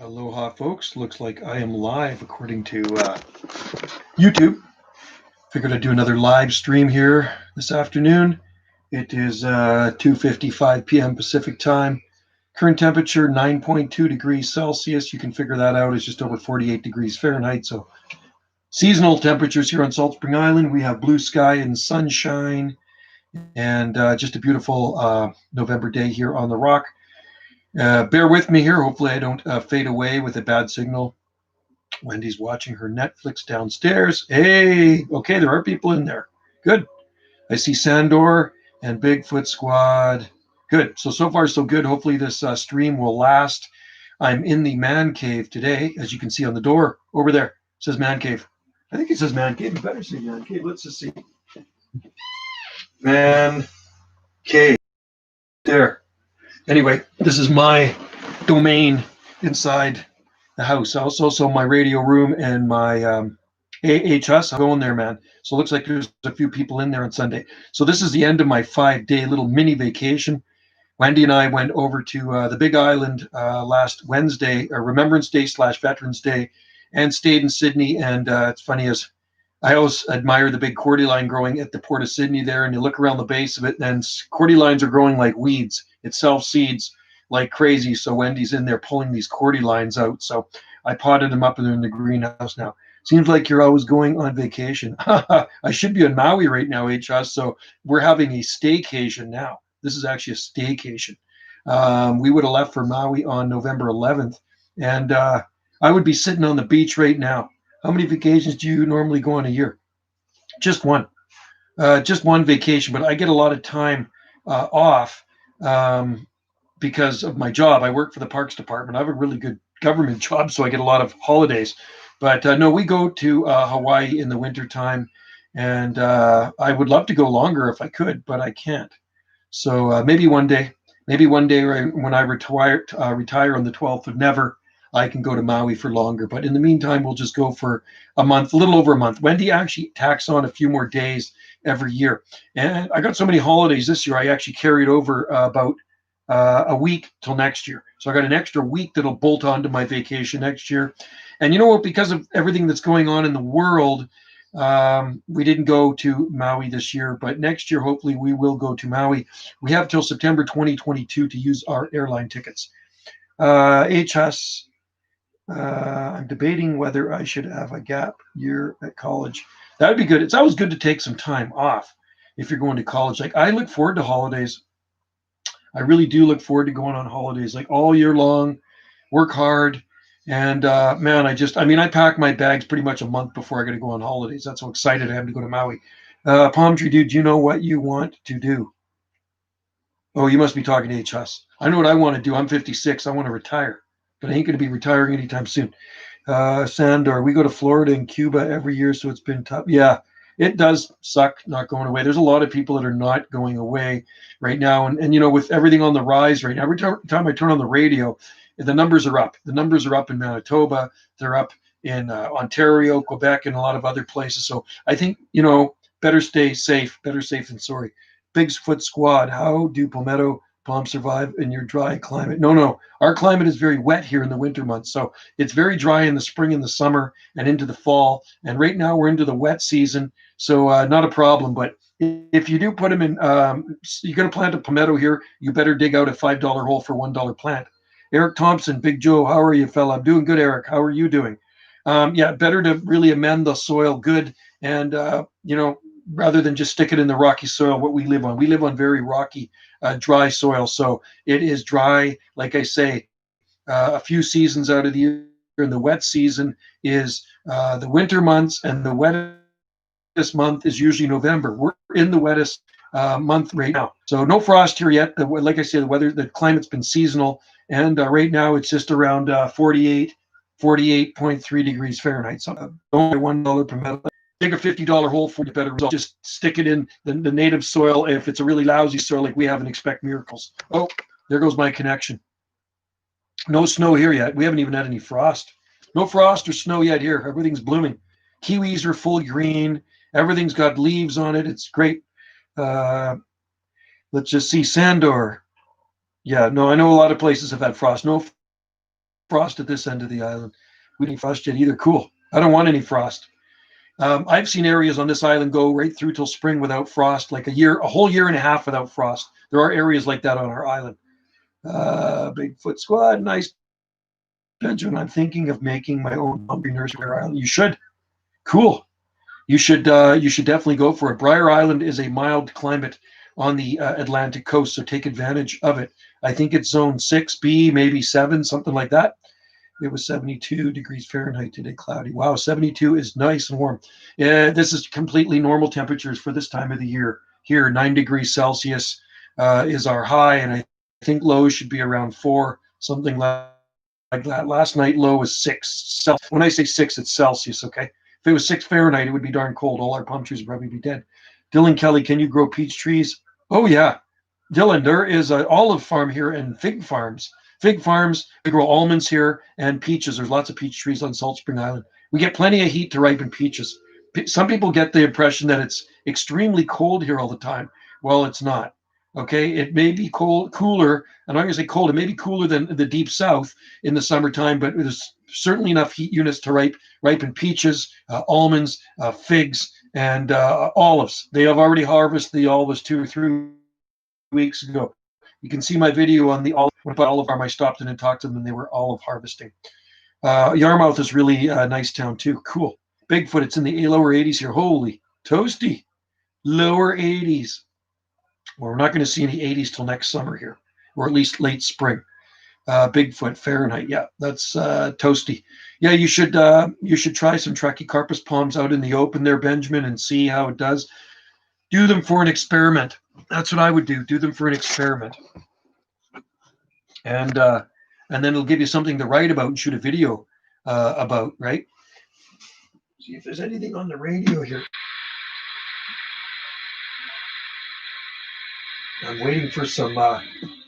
Aloha, folks. Looks like I am live according to YouTube. Figured I'd do another live stream here this afternoon. It is 2:55 p.m. Pacific time. Current temperature 9.2 degrees Celsius. You can figure that out. It's just over 48 degrees Fahrenheit. So seasonal temperatures here on Salt Spring Island. We have blue sky and sunshine, and just a beautiful November day here on the Rock. Bear with me here. Hopefully, I don't fade away with a bad signal. Wendy's watching her Netflix downstairs. Hey, okay, there are people in there. Good. I see Sandor and Bigfoot Squad. Good. So far, so good. Hopefully, this stream will last. I'm in the man cave today, as you can see on the door over there. It says man cave. I think it says man cave. You better say man cave. Let's just see. Man cave. There. Anyway, this is my domain inside the house. Also, my radio room and my AHS. I'm going there, man. So it looks like there's a few people in there on Sunday. So this is the end of my 5-day little mini vacation. Wendy and I went over to the Big Island last Wednesday, Remembrance Day / Veterans Day, and stayed in Sydney. And it's funny as I always admire the big cordyline growing at the Port of Sydney there, and you look around the base of it, and cordylines are growing like weeds. It self-seeds like crazy. So Wendy's in there pulling these cordylines out. So I potted them up and they're in the greenhouse now. Seems like you're always going on vacation. I should be in Maui right now, HS. So we're having a staycation now. This is actually a staycation. We would have left for Maui on November 11th, and I would be sitting on the beach right now. How many vacations do you normally go on a year? Just one. Just one vacation, but I get a lot of time off because of my job. I work for the Parks Department. I have a really good government job, so I get a lot of holidays. But no, we go to Hawaii in the wintertime, and I would love to go longer if I could, but I can't. So maybe one day when I retire on the 12th of never, I can go to Maui for longer. But in the meantime, we'll just go for a month, a little over a month. Wendy actually tacks on a few more days every year. And I got so many holidays this year, I actually carried over about a week till next year. So I got an extra week that'll bolt onto my vacation next year. And you know what? Because of everything that's going on in the world, we didn't go to Maui this year, but next year, hopefully, we will go to Maui. We have till September 2022 to use our airline tickets. HS, I'm debating whether I should have a gap year at college. That would be good. It's always good to take some time off if you're going to college. Like, I look forward to holidays. I really do look forward to going on holidays, like all year long, work hard. And man, I pack my bags pretty much a month before I got to go on holidays. That's how excited I am to go to Maui. Palm Tree Dude, do you know what you want to do? Oh, you must be talking to HS. I know what I want to do. I'm 56. I want to retire, but I ain't going to be retiring anytime soon. Sandor, we go to Florida and Cuba every year, so it's been tough. Yeah, it does suck not going away. There's a lot of people that are not going away right now. And you know, with everything on the rise right now, every time I turn on the radio, the numbers are up. The numbers are up in Manitoba. They're up in Ontario, Quebec, and a lot of other places. So I think, you know, better safe than sorry. Bigfoot Squad, how do palmetto palms survive in your dry climate? No. Our climate is very wet here in the winter months. So it's very dry in the spring and the summer and into the fall. And right now we're into the wet season. So not a problem. But if you do put them in, you're going to plant a palmetto here, you better dig out a $5 hole for $1 plant. Eric Thompson, Big Joe, how are you, fella? I'm doing good, Eric. How are you doing? Yeah, better to really amend the soil good and, you know, rather than just stick it in the rocky soil, what we live on. We live on very rocky, dry soil. So it is dry, like I say, a few seasons out of the year. And the wet season is the winter months, and the wettest month is usually November. We're in the wettest month right now. So no frost here yet. Like I say, the climate's been seasonal. And right now it's just around 48.3 degrees Fahrenheit. So only $1 per metal. Dig a $50 hole for the better result. Just stick it in the native soil. If it's a really lousy soil like we have, and expect miracles. Oh, there goes my connection. No snow here yet. We haven't even had any frost. No frost or snow yet here. Everything's blooming. Kiwis are full green. Everything's got leaves on it. It's great. Let's just see. Sandor. Yeah, no, I know a lot of places have had frost. No frost at this end of the island. We didn't frost yet either. Cool. I don't want any frost. I've seen areas on this island go right through till spring without frost, like a whole year and a half without frost. There are areas like that on our island. Bigfoot Squad, nice. Benjamin, I'm thinking of making my own Humphrey nursery island. You should. Cool. You should definitely go for it. Briar Island is a mild climate on the Atlantic coast, so take advantage of it. I think it's zone 6B, maybe 7, something like that. It was 72 degrees Fahrenheit today, cloudy. Wow, 72 is nice and warm. Yeah, this is completely normal temperatures for this time of the year. Here, 9 degrees Celsius is our high, and I think low should be around 4, something like that. Last night low was 6. When I say 6, it's Celsius, okay? If it was 6 Fahrenheit, it would be darn cold. All our palm trees would probably be dead. Dylan Kelly, can you grow peach trees? Oh, yeah. Dylan, there is an olive farm here and fig farms. Fig farms, we grow almonds here and peaches. There's lots of peach trees on Salt Spring Island. We get plenty of heat to ripen peaches. Some people get the impression that it's extremely cold here all the time. Well, it's not. Okay, it may be cooler. I'm not going to say cold. It may be cooler than the deep south in the summertime, but there's certainly enough heat units to ripen peaches, almonds, figs, and olives. They have already harvested the olives 2 or 3 weeks ago. You can see my video on the olive farm. I stopped in and talked to them, and they were olive harvesting. Yarmouth is really a nice town too. Cool. Bigfoot, it's in the lower 80s here. Holy toasty, lower 80s. Well, we're not going to see any 80s till next summer here, or at least late spring. Bigfoot Fahrenheit, yeah, that's toasty. Yeah, you should try some Trachycarpus palms out in the open there, Benjamin, and see how it does. Do them for an experiment. That's what I would do. Do them for an experiment, and then it'll give you something to write about and shoot a video about, right? See if there's anything on the radio here. I'm waiting for some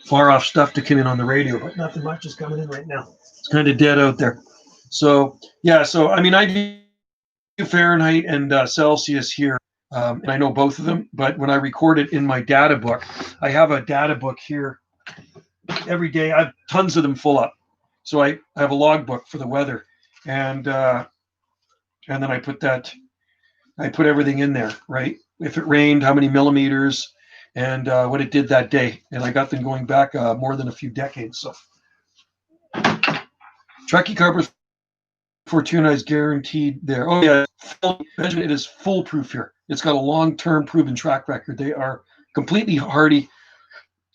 far off stuff to come in on the radio, but nothing much is coming in right now. It's kind of dead out there. So yeah, I mean, I do Fahrenheit and Celsius here, and I know both of them. But when I record it in my data book, I have a data book here. Every day, I have tons of them full up. So I have a log book for the weather, and then I put everything in there, right? If it rained, how many millimeters, and what it did that day. And I got them going back more than a few decades. So Trachycarpus Fortuna is guaranteed there. Oh yeah, it is foolproof here. It's got a long-term proven track record. They are completely hardy.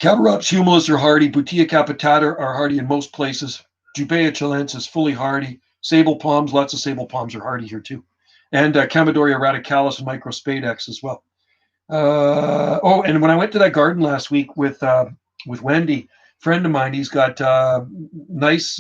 Cabarops humilis are hardy. Butea capitata are hardy in most places. Jubea chilensis is fully hardy. Sable palms, lots of sable palms are hardy here too. And Chamaedorea radicalis and Microspadex as well. And when I went to that garden last week with Wendy, friend of mine, he's got nice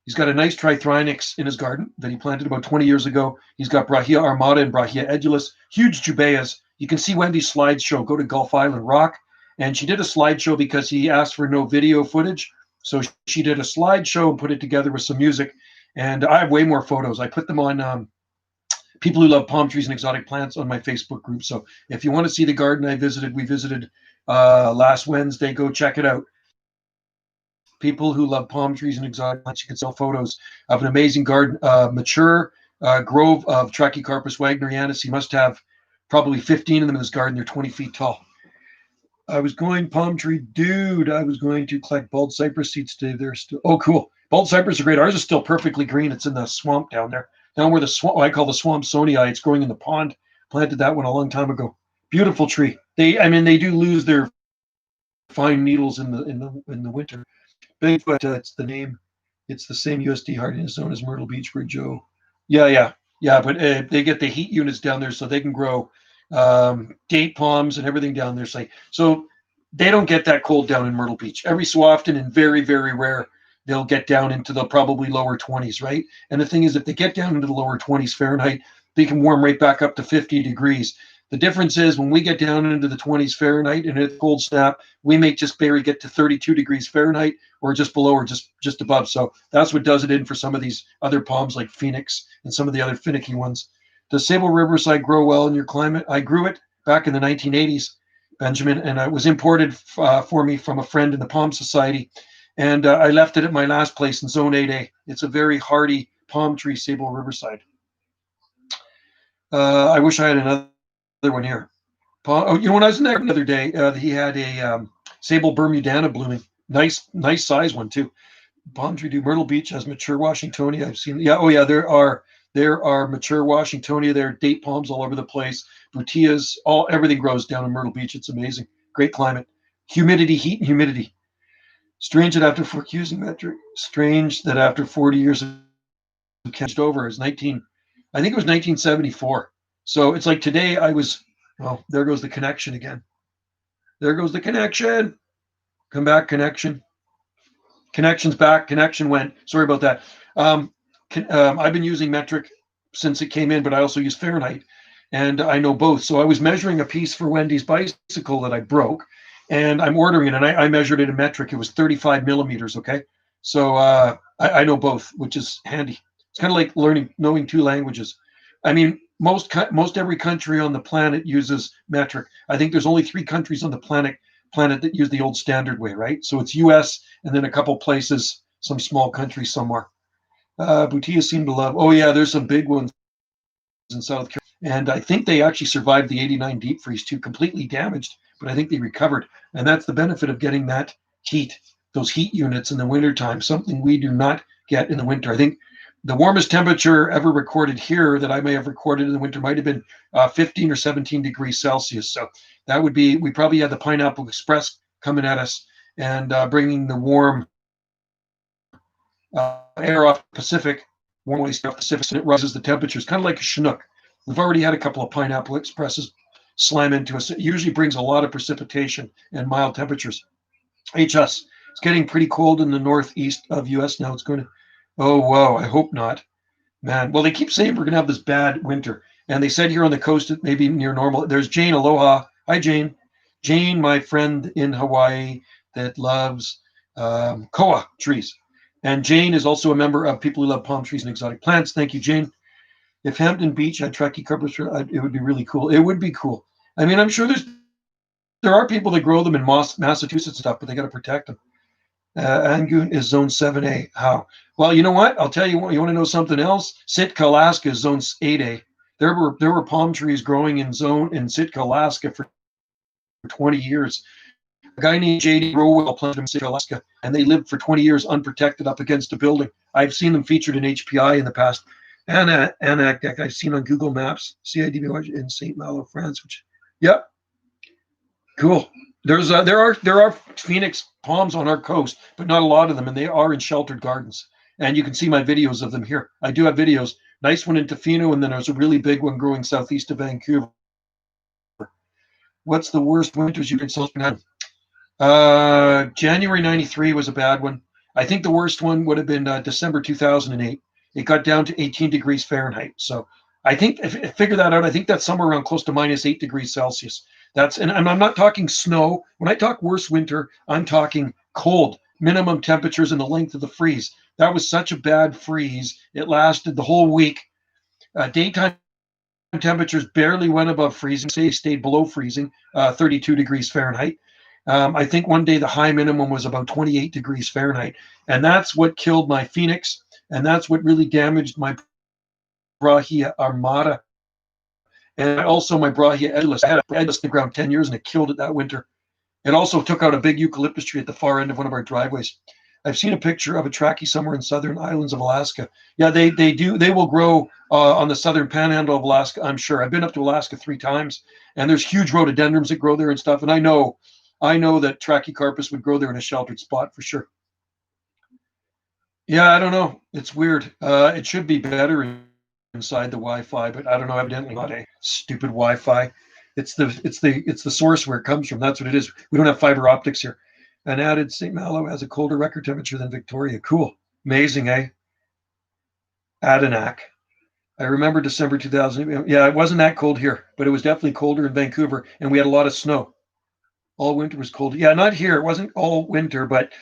Trithrinax in his garden that he planted about 20 years ago. He's got Brahia armata and Brahia edulis, huge jubaeas. You can see Wendy's slideshow. Go to Gulf Island Rock, and she did a slideshow because he asked for no video footage. So she did a slideshow and put it together with some music. And I have way more photos. I put them on People Who Love Palm Trees and Exotic Plants on my Facebook group. So if you want to see the garden we visited last Wednesday, go check it out. People Who Love Palm Trees and Exotic Plants. You can sell photos of an amazing garden, mature grove of Trachycarpus wagnerianus. He must have probably 15 of them in his garden. They're 20 feet tall. I was going to collect bald cypress seeds today. They're still, oh, cool. Bald cypress are great. Ours is still perfectly green. It's in the swamp down there. Down where the swamp, I call the Swampsonia. It's growing in the pond. Planted that one a long time ago. Beautiful tree. They do lose their fine needles in the winter. Bigfoot, it's the name. It's the same USD hardiness zone as Myrtle Beach, where Joe. Yeah. But they get the heat units down there, so they can grow date palms and everything down there. So they don't get that cold down in Myrtle Beach. Every so often, and very, very rare, they'll get down into the probably lower 20s, right? And the thing is, if they get down into the lower 20s Fahrenheit, they can warm right back up to 50 degrees. The difference is when we get down into the 20s Fahrenheit and it's cold snap, we may just barely get to 32 degrees Fahrenheit or just below or just above. So that's what does it in for some of these other palms like Phoenix and some of the other finicky ones. Does Sable Riverside grow well in your climate? I grew it back in the 1980s, Benjamin, and it was imported for me from a friend in the Palm Society. And I left it at my last place in Zone 8A. It's a very hardy palm tree, Sable Riverside. I wish I had another one here. When I was in there the other day, he had a Sable Bermudana blooming. Nice size one too. Palm tree do. Myrtle Beach has mature Washingtonia. I've seen. Yeah. Oh yeah. There are mature Washingtonia. There are date palms all over the place. Butias. Everything grows down in Myrtle Beach. It's amazing. Great climate. Humidity, heat, and humidity. Strange that after using metric. Strange that after 40 years of changed over is 19. I think it was 1974. So it's like today I was. Oh, there goes the connection again. There goes the connection. Come back, connection. Connection's back. Connection went. Sorry about that. I've been using metric since it came in, but I also use Fahrenheit, and I know both. So I was measuring a piece for Wendy's bicycle that I broke, and I'm ordering it, and I measured it in metric. It was 35 millimeters. Okay, so I know both, which is handy. It's kind of like knowing two languages. I mean, most every country on the planet uses metric. I think there's only 3 countries on the planet that use the old standard way, right? So it's U.S. and then a couple places, some small country somewhere. Boutia seem to love. Oh yeah, there's some big ones in South Carolina, and I think they actually survived the '89 deep freeze too, completely damaged, but I think they recovered, and that's the benefit of getting that heat, those heat units in the wintertime, something we do not get in the winter. I think the warmest temperature ever recorded here that I may have recorded in the winter might have been 15 or 17 degrees Celsius. So that would be, we probably had the Pineapple Express coming at us and bringing the warm air off the Pacific, warm waste off the Pacific, and it rises the temperatures, kind of like a Chinook. We've already had a couple of Pineapple Expresses slam into us. It usually brings a lot of precipitation and mild temperatures. HS, it's getting pretty cold in the northeast of US now. It's going to, oh, whoa, I hope not. Man, well, they keep saying we're going to have this bad winter. And they said here on the coast it may be near normal. There's Jane, aloha. Hi, Jane. Jane, my friend in Hawaii that loves koa trees. And Jane is also a member of People Who Love Palm Trees and Exotic Plants. Thank you, Jane. If Hampton Beach had Trachycarpus, it would be really cool. It would be cool. I mean, I'm sure there are people that grow them in Massachusetts and stuff, but they got to protect them. Angoon is Zone 7A. How? Well, you know what? I'll tell you what. You want to know something else? Sitka, Alaska is Zone 8A. There were palm trees growing in Sitka, Alaska for 20 years. A guy named J.D. Rowell planted them in Sitka, Alaska, and they lived for 20 years unprotected up against a building. I've seen them featured in HPI in the past. Anac, I've seen on Google Maps, CIDB in St. Malo, France. Yep, cool. There are Phoenix palms on our coast, but not a lot of them, and they are in sheltered gardens. And you can see my videos of them here. I do have videos. Nice one in Tofino, and then there's a really big one growing southeast of Vancouver. What's the worst winters you can have? January '93 was a bad one. I think the worst one would have been December 2008. It got down to 18 degrees Fahrenheit. So I think if figure that out, I think that's somewhere around close to -8 degrees Celsius. And I'm not talking snow. When I talk worst winter, I'm talking cold, minimum temperatures and the length of the freeze. That was such a bad freeze. It lasted the whole week. Daytime temperatures barely went above freezing. Say stayed below freezing, 32 degrees Fahrenheit. I think one day the high minimum was about 28 degrees Fahrenheit. And that's what killed my Phoenix. And that's what really damaged my Brahia armata. And also my Brahia edulis. I had a edulis in the ground 10 years and it killed it that winter. It also took out a big eucalyptus tree at the far end of one of our driveways. I've seen a picture of a trachea somewhere in southern islands of Alaska. Yeah, they will grow on the southern panhandle of Alaska, I'm sure. I've been up to Alaska 3 times, and there's huge rhododendrons that grow there and stuff. And I know that Trachycarpus would grow there in a sheltered spot for sure. Yeah, I don't know. It's weird. It should be better inside the Wi-Fi, but I don't know. Evidently not. A stupid Wi-Fi. It's the source where it comes from. That's what it is. We don't have fiber optics here. And added St. Malo has a colder record temperature than Victoria. Cool. Amazing, eh? Adanac. I remember December 2000. Yeah, it wasn't that cold here, but it was definitely colder in Vancouver, and we had a lot of snow. All winter was cold. Yeah, not here. It wasn't all winter, but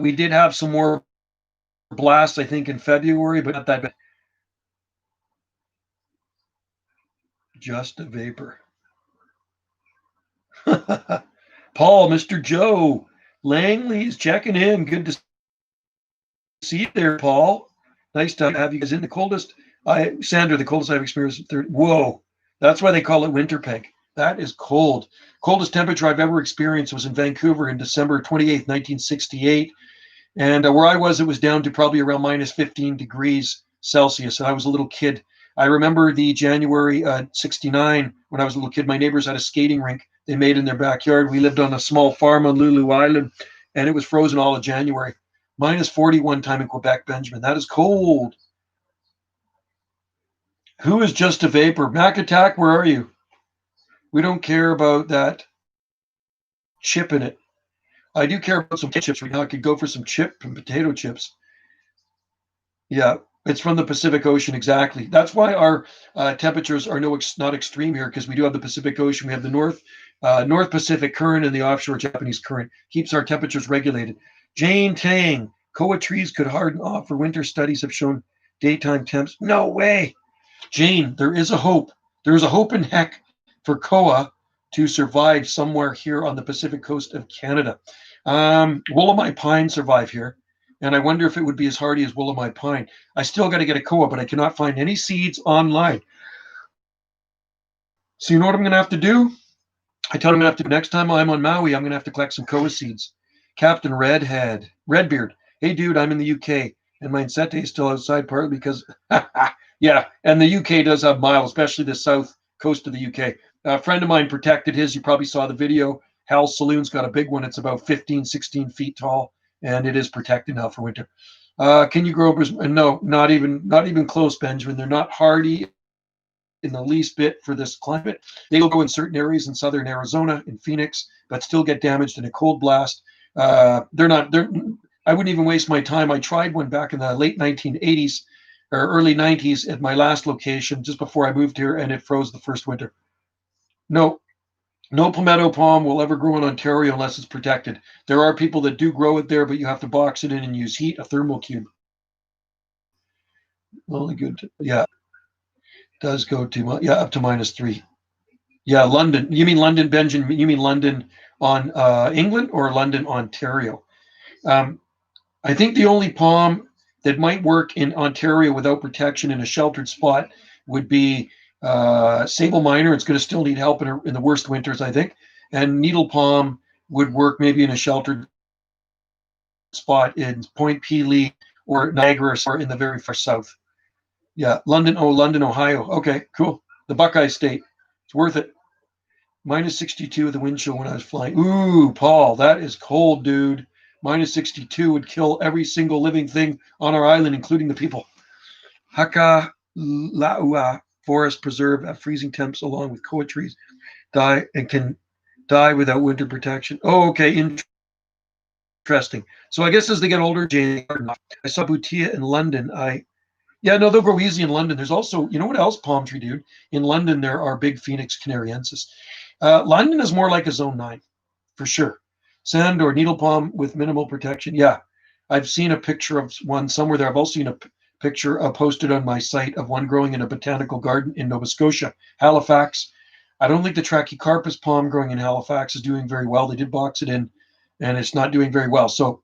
we did have some more blasts, I think, in February, but not that bad. Just a vapor. Paul, Mr. Joe, Langley's checking in. Good to see you there, Paul. Nice to have you guys in. The coldest, Sandra, the coldest I've experienced. Whoa, that's why they call it winter peg. That is cold. Coldest temperature I've ever experienced was in Vancouver in December 28th, 1968. And where I was, it was down to probably around minus 15 degrees Celsius. And I was a little kid. I remember the January 69, when I was a little kid, my neighbors had a skating rink they made in their backyard. We lived on a small farm on Lulu Island, and it was frozen all of January. Minus 41 time in Quebec, Benjamin. That is cold. Who is just a vapor? Mac Attack, where are you? We don't care about that chip in it. I do care about some chips right now. I could go for some chip and potato chips. Yeah, it's from the Pacific Ocean, exactly. That's why our temperatures are not extreme here, because we do have the Pacific Ocean. We have the North Pacific Current and the offshore Japanese Current. Keeps our temperatures regulated. Jane Tang, koa trees could harden off for winter. Studies have shown daytime temps. No way. Jane, there is a hope. There is a hope in heck for koa to survive somewhere here on the Pacific coast of Canada. Wollemi pine survive here, and I wonder if it would be as hardy as Wollemi pine. I still got to get a koa, but I cannot find any seeds online. So you know what I'm going to have to do? I tell them I'm going to have to, next time I'm on Maui, I'm going to have to collect some koa seeds. Captain Redbeard. Hey, dude, I'm in the UK, and my insette is still outside, partly because, yeah, and the UK does have mild, especially the south coast of the UK. A friend of mine protected his. You probably saw the video. Hal's Saloon's got a big one. It's about 15, 16 feet tall, and it is protected now for winter. Can you grow? No, not even close, Benjamin. They're not hardy in the least bit for this climate. They will go in certain areas in southern Arizona, in Phoenix, but still get damaged in a cold blast. I wouldn't even waste my time. I tried one back in the late 1980s or early 90s at my last location just before I moved here, and it froze the first winter. No palmetto palm will ever grow in Ontario unless it's protected. There are people that do grow it there, but you have to box it in and use heat, a thermal cube. Only good. Yeah, does go to up to -3. Yeah, London. You mean London, Benjamin? You mean London on England or London, Ontario? I think the only palm that might work in Ontario without protection in a sheltered spot would be Sable Minor. It's going to still need help in the worst winters, I think. And Needle Palm would work maybe in a sheltered spot in Point Pelee or Niagara or in the very far south. Yeah, London, Ohio. Okay, cool. The Buckeye State. It's worth it. -62 with the wind chill when I was flying. Ooh, Paul, that is cold, dude. -62 would kill every single living thing on our island, including the people. Hakala'ua Forest Preserve at freezing temps along with koa trees can die without winter protection. Oh, okay, interesting. So I guess as they get older, Jane, I saw Butia in London. They'll grow easy in London. There's also, you know what else, palm tree, dude? In London, there are big Phoenix canariensis. London is more like a zone 9, for sure. Sand or needle palm with minimal protection. Yeah, I've seen a picture of one somewhere there. I've also seen a picture posted on my site of one growing in a botanical garden in Nova Scotia, Halifax. I don't think the Trachycarpus palm growing in Halifax is doing very well. They did box it in, and it's not doing very well. So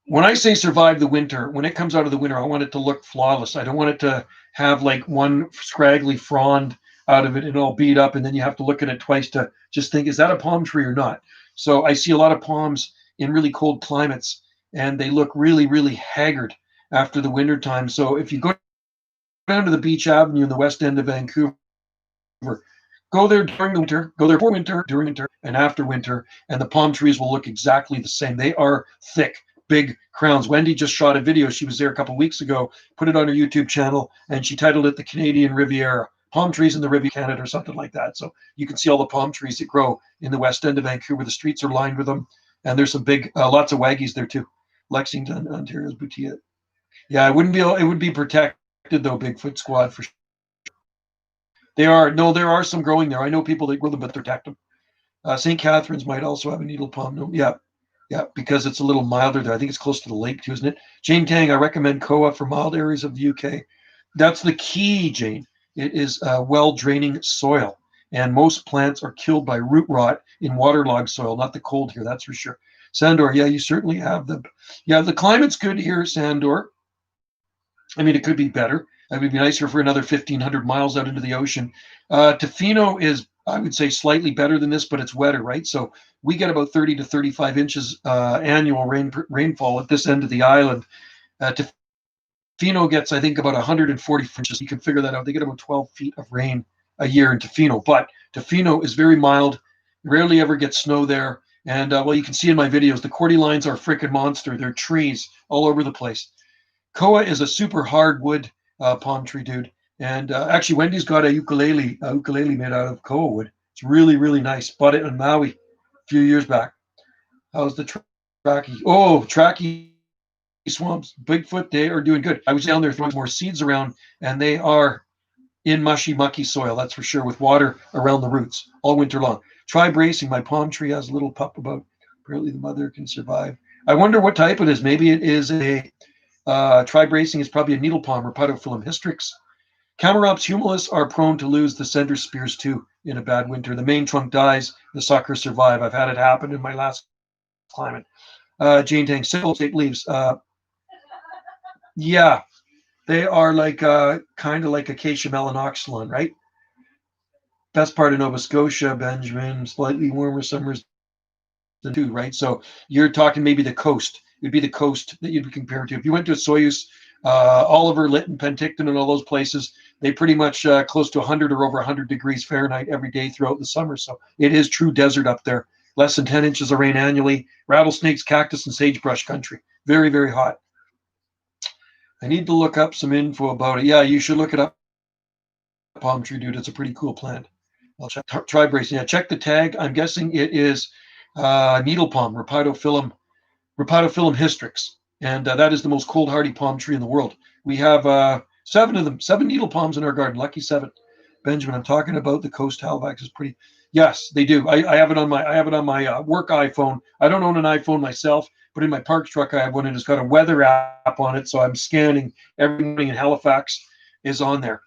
when I say survive the winter, when it comes out of the winter, I want it to look flawless. I don't want it to have like one scraggly frond out of it and all beat up, and then you have to look at it twice to just think, is that a palm tree or not? So I see a lot of palms in really cold climates, and they look really, really haggard after the winter time. So if you go down to the Beach Avenue in the west end of Vancouver, go there during the winter, go there for winter, during winter, and after winter, and the palm trees will look exactly the same. They are thick, big crowns. Wendy just shot a video. She was there a couple of weeks ago, put it on her YouTube channel, and she titled it The Canadian Riviera. Palm trees in the Riviera, Canada, or something like that. So you can see all the palm trees that grow in the west end of Vancouver. The streets are lined with them, and there's some big, lots of waggies there too. Lexington, Ontario's Butia. Yeah, it would be protected though, Bigfoot Squad, for sure. There are some growing there. I know people that grow them, but they protect them. St. Catharines might also have a needle palm. No, yeah, because it's a little milder there. I think it's close to the lake too, isn't it? Jane Tang, I recommend koa for mild areas of the UK. That's the key, Jane. It is well-draining soil, and most plants are killed by root rot in waterlogged soil, not the cold here, that's for sure. Sandor, yeah, you certainly have the climate's good here, Sandor. I mean, it could be better. It would be nicer for another 1,500 miles out into the ocean. Tofino is, I would say, slightly better than this, but it's wetter, right? So we get about 30 to 35 inches annual rainfall at this end of the island. Tofino gets, I think, about 140 inches. You can figure that out. They get about 12 feet of rain a year in Tofino, but Tofino is very mild. Rarely ever gets snow there. And well, you can see in my videos, the Cordylines are a freaking monster. They're trees all over the place. Koa is a super hardwood palm tree, dude. And actually, Wendy's got a ukulele made out of koa wood. It's really, really nice. Bought it in Maui a few years back. How's the Traki? Oh, Traki swamps, Bigfoot, they are doing good. I was down there throwing more seeds around, and they are in mushy, mucky soil, that's for sure, with water around the roots all winter long. Try bracing. My palm tree has a little pup about. Apparently, the mother can survive. I wonder what type it is. Maybe it is a tri-bracing is probably a needle palm or Podophyllum hystrix. Chamaerops humilis are prone to lose the center spears too in a bad winter. The main trunk dies, the suckers survive. I've had it happen in my last climate. Jane Tang, simple state leaves. Yeah, they are like kind of like Acacia melanoxylon, right? Best part of Nova Scotia, Benjamin, slightly warmer summers than two, right? So you're talking maybe the coast. It would be the coast that you'd be compared to. If you went to Soyuz, Oliver, Lytton, Penticton, and all those places, they pretty much close to 100 or over 100 degrees Fahrenheit every day throughout the summer. So it is true desert up there. Less than 10 inches of rain annually. Rattlesnakes, cactus, and sagebrush country. Very, very hot. I need to look up some info about it. Yeah, you should look it up. Palm tree, dude. It's a pretty cool plant. I'll check. Try bracing. Yeah, check the tag. I'm guessing it is needle palm, Rhipidophyllum hystrix, and that is the most cold hardy palm tree in the world. We have 7 of them, 7 needle palms in our garden. Lucky 7. Benjamin, I'm talking about the Coast Halifax is pretty. Yes, they do. I have it on my work iPhone. I don't own an iPhone myself, but in my parks truck I have one, and it's got a weather app on it, so I'm scanning every morning. In Halifax is on there.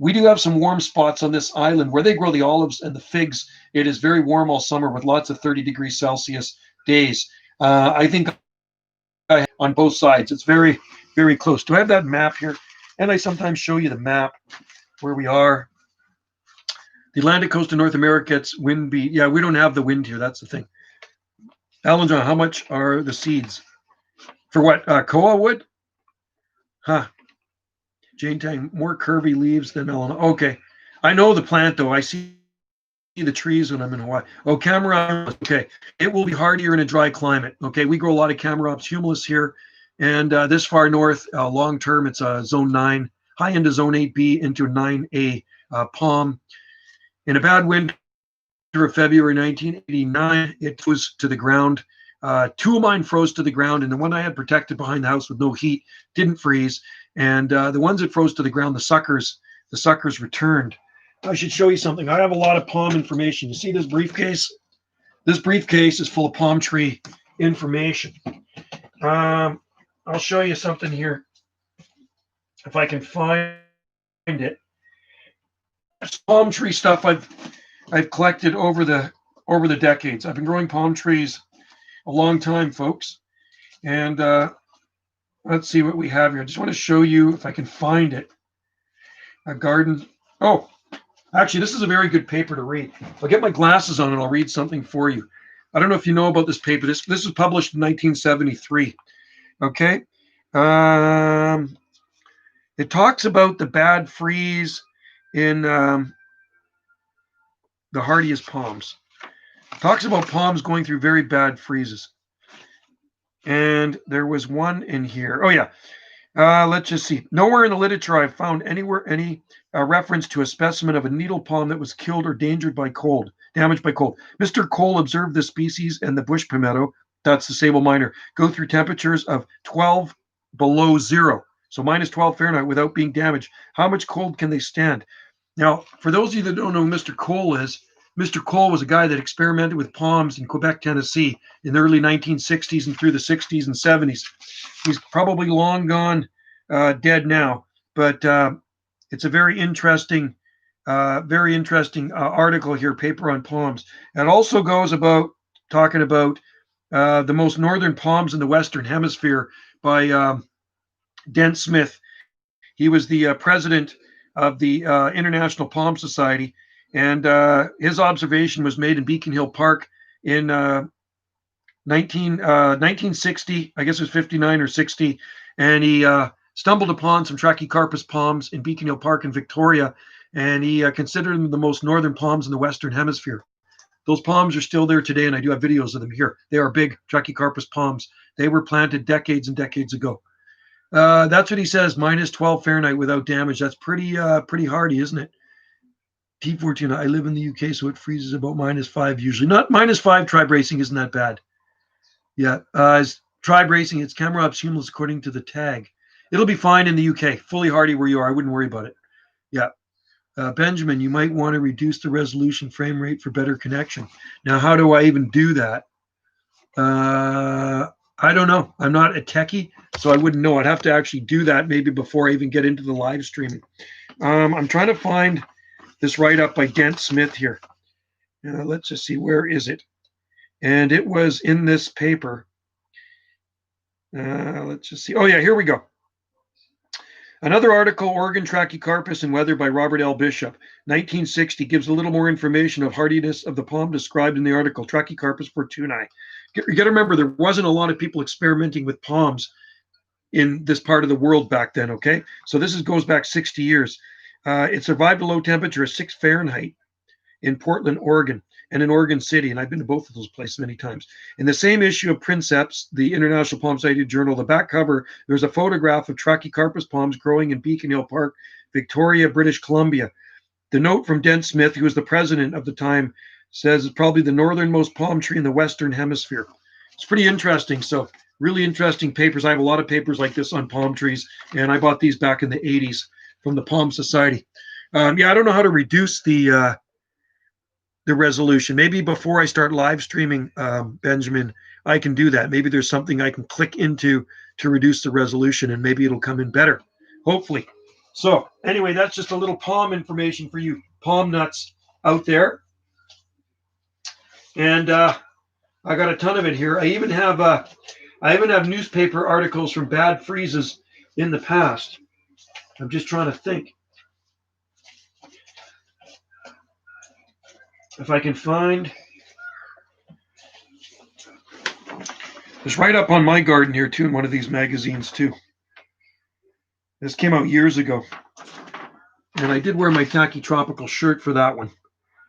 We do have some warm spots on this island where they grow the olives and the figs. It is very warm all summer with lots of 30 degrees Celsius days. I think on both sides, it's very, very close. Do I have that map here? And I sometimes show you the map where we are. The Atlantic coast of North America gets wind beat. Yeah, we don't have the wind here. That's the thing. Alan John, how much are the seeds? For what? Koa wood? Huh. Jane Tang, more curvy leaves than Eleanor. Okay. I know the plant, though. I see the trees when I'm in Hawaii. Oh, Chamaerops. Okay. It will be hardier in a dry climate. Okay. We grow a lot of Chamaerops humilis here. And this far north, long term, it's zone 9, high into zone 8B, into 9A palm. In a bad winter of February 1989, it was to the ground. 2 of mine froze to the ground, and the one I had protected behind the house with no heat didn't freeze. And the ones that froze to the ground, the suckers returned. I should show you something. I have a lot of palm information. You see this briefcase? This briefcase is full of palm tree information. I'll show you something here if I can find it. It's palm tree stuff I've collected over the decades. I've been growing palm trees a long time, folks. And let's see what we have here. I just want to show you if I can find it. A garden. Oh, actually, this is a very good paper to read. I'll get my glasses on and I'll read something for you. I don't know if you know about this paper. This was published in 1973. Okay. It talks about the bad freeze in the hardiest palms. It talks about palms going through very bad freezes. And there was one in here. Oh, yeah. Let's just see. Nowhere in the literature I've found any reference to a specimen of a needle palm that was killed or damaged by cold. Mr. Cole observed the species and the bush palmetto, that's the sable minor, go through temperatures of 12 below zero, so minus 12 Fahrenheit, without being damaged. How much cold can they stand? Now, for those of you that don't know who Mr. Cole is, Mr. Cole was a guy that experimented with palms in Quebec, Tennessee in the early 1960s and through the 60s and 70s. He's probably long gone, dead now, but it's a very interesting article here, paper on palms. It also goes about talking about The Most Northern Palms in the Western Hemisphere by Dent Smith. He was the president of the International Palm Society, and his observation was made in Beacon Hill Park in 1960. I guess it was 59 or 60, and he stumbled upon some Trachycarpus palms in Beacon Hill Park in Victoria, and he considered them the most northern palms in the Western Hemisphere. Those palms are still there today, and I do have videos of them here. They are big Trachycarpus palms. They were planted decades and decades ago. That's what he says, minus 12 Fahrenheit without damage. That's pretty hardy, isn't it? T14, I live in the UK, so it freezes about -5 usually. Not -5 tribe racing isn't that bad. Yeah, as tribe racing, it's Camerops humulus according to the tag. It'll be fine in the UK. Fully hardy where you are. I wouldn't worry about it. Yeah. Benjamin, you might want to reduce the resolution frame rate for better connection. Now, how do I even do that? I don't know. I'm not a techie, so I wouldn't know. I'd have to actually do that maybe before I even get into the live streaming. I'm trying to find this write-up by Dent Smith here. Let's just see. Where is it? And it was in this paper. Let's just see. Oh, yeah, here we go. Another article, Oregon Trachycarpus and Weather by Robert L. Bishop, 1960, gives a little more information of hardiness of the palm described in the article, Trachycarpus fortunei. You got to remember, there wasn't a lot of people experimenting with palms in this part of the world back then, okay? So this goes back 60 years. It survived a low temperature of 6 Fahrenheit in Portland, Oregon, and in Oregon City, and I've been to both of those places many times. In the same issue of Princeps, the International Palm Society Journal, the back cover, there's a photograph of Trachycarpus palms growing in Beacon Hill Park, Victoria, British Columbia. The note from Dent Smith, who was the president of the time, says it's probably the northernmost palm tree in the Western Hemisphere. It's pretty interesting. So really interesting papers. I have a lot of papers like this on palm trees, and I bought these back in the 80s from the Palm Society. Yeah, I don't know how to reduce the resolution. Maybe before I start live streaming, Benjamin, I can do that. Maybe there's something I can click into to reduce the resolution, and maybe it'll come in better, hopefully. So anyway, that's just a little palm information for you palm nuts out there. And I got a ton of it here. I even have newspaper articles from bad freezes in the past. I'm just trying to think if I can find. There's right up on my garden here too in one of these magazines too. This came out years ago, and I did wear my khaki tropical shirt for that one.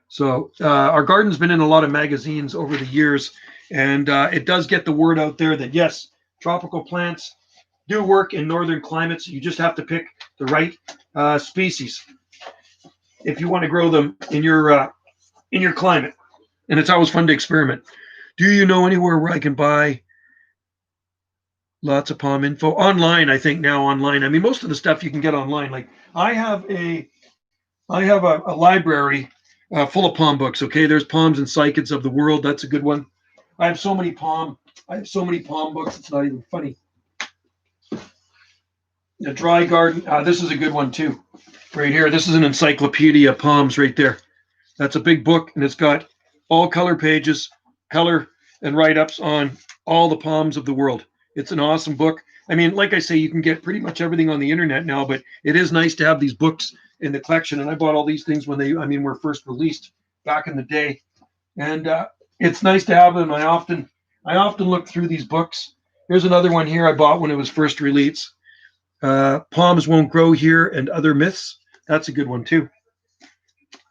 So our garden's been in a lot of magazines over the years, and it does get the word out there that yes, tropical plants do work in northern climates. You just have to pick the right species if you want to grow them in your climate. And it's always fun to experiment. Do you know anywhere where I can buy lots of palm info? Online, I think now online. I mean, most of the stuff you can get online. Like I have a library full of palm books. Okay, there's Palms and Cycads of the World. That's a good one. I have so many palm books. It's not even funny. The Dry Garden. This is a good one too. Right here. This is an encyclopedia of palms right there. That's a big book, and it's got all color pages, color and write-ups on all the palms of the world. It's an awesome book. I mean, like I say, you can get pretty much everything on the internet now, but it is nice to have these books in the collection. And I bought all these things when they were first released back in the day. And it's nice to have them. I often look through these books. Here's another one here I bought when it was first released. Palms Won't Grow Here and Other Myths. That's a good one too.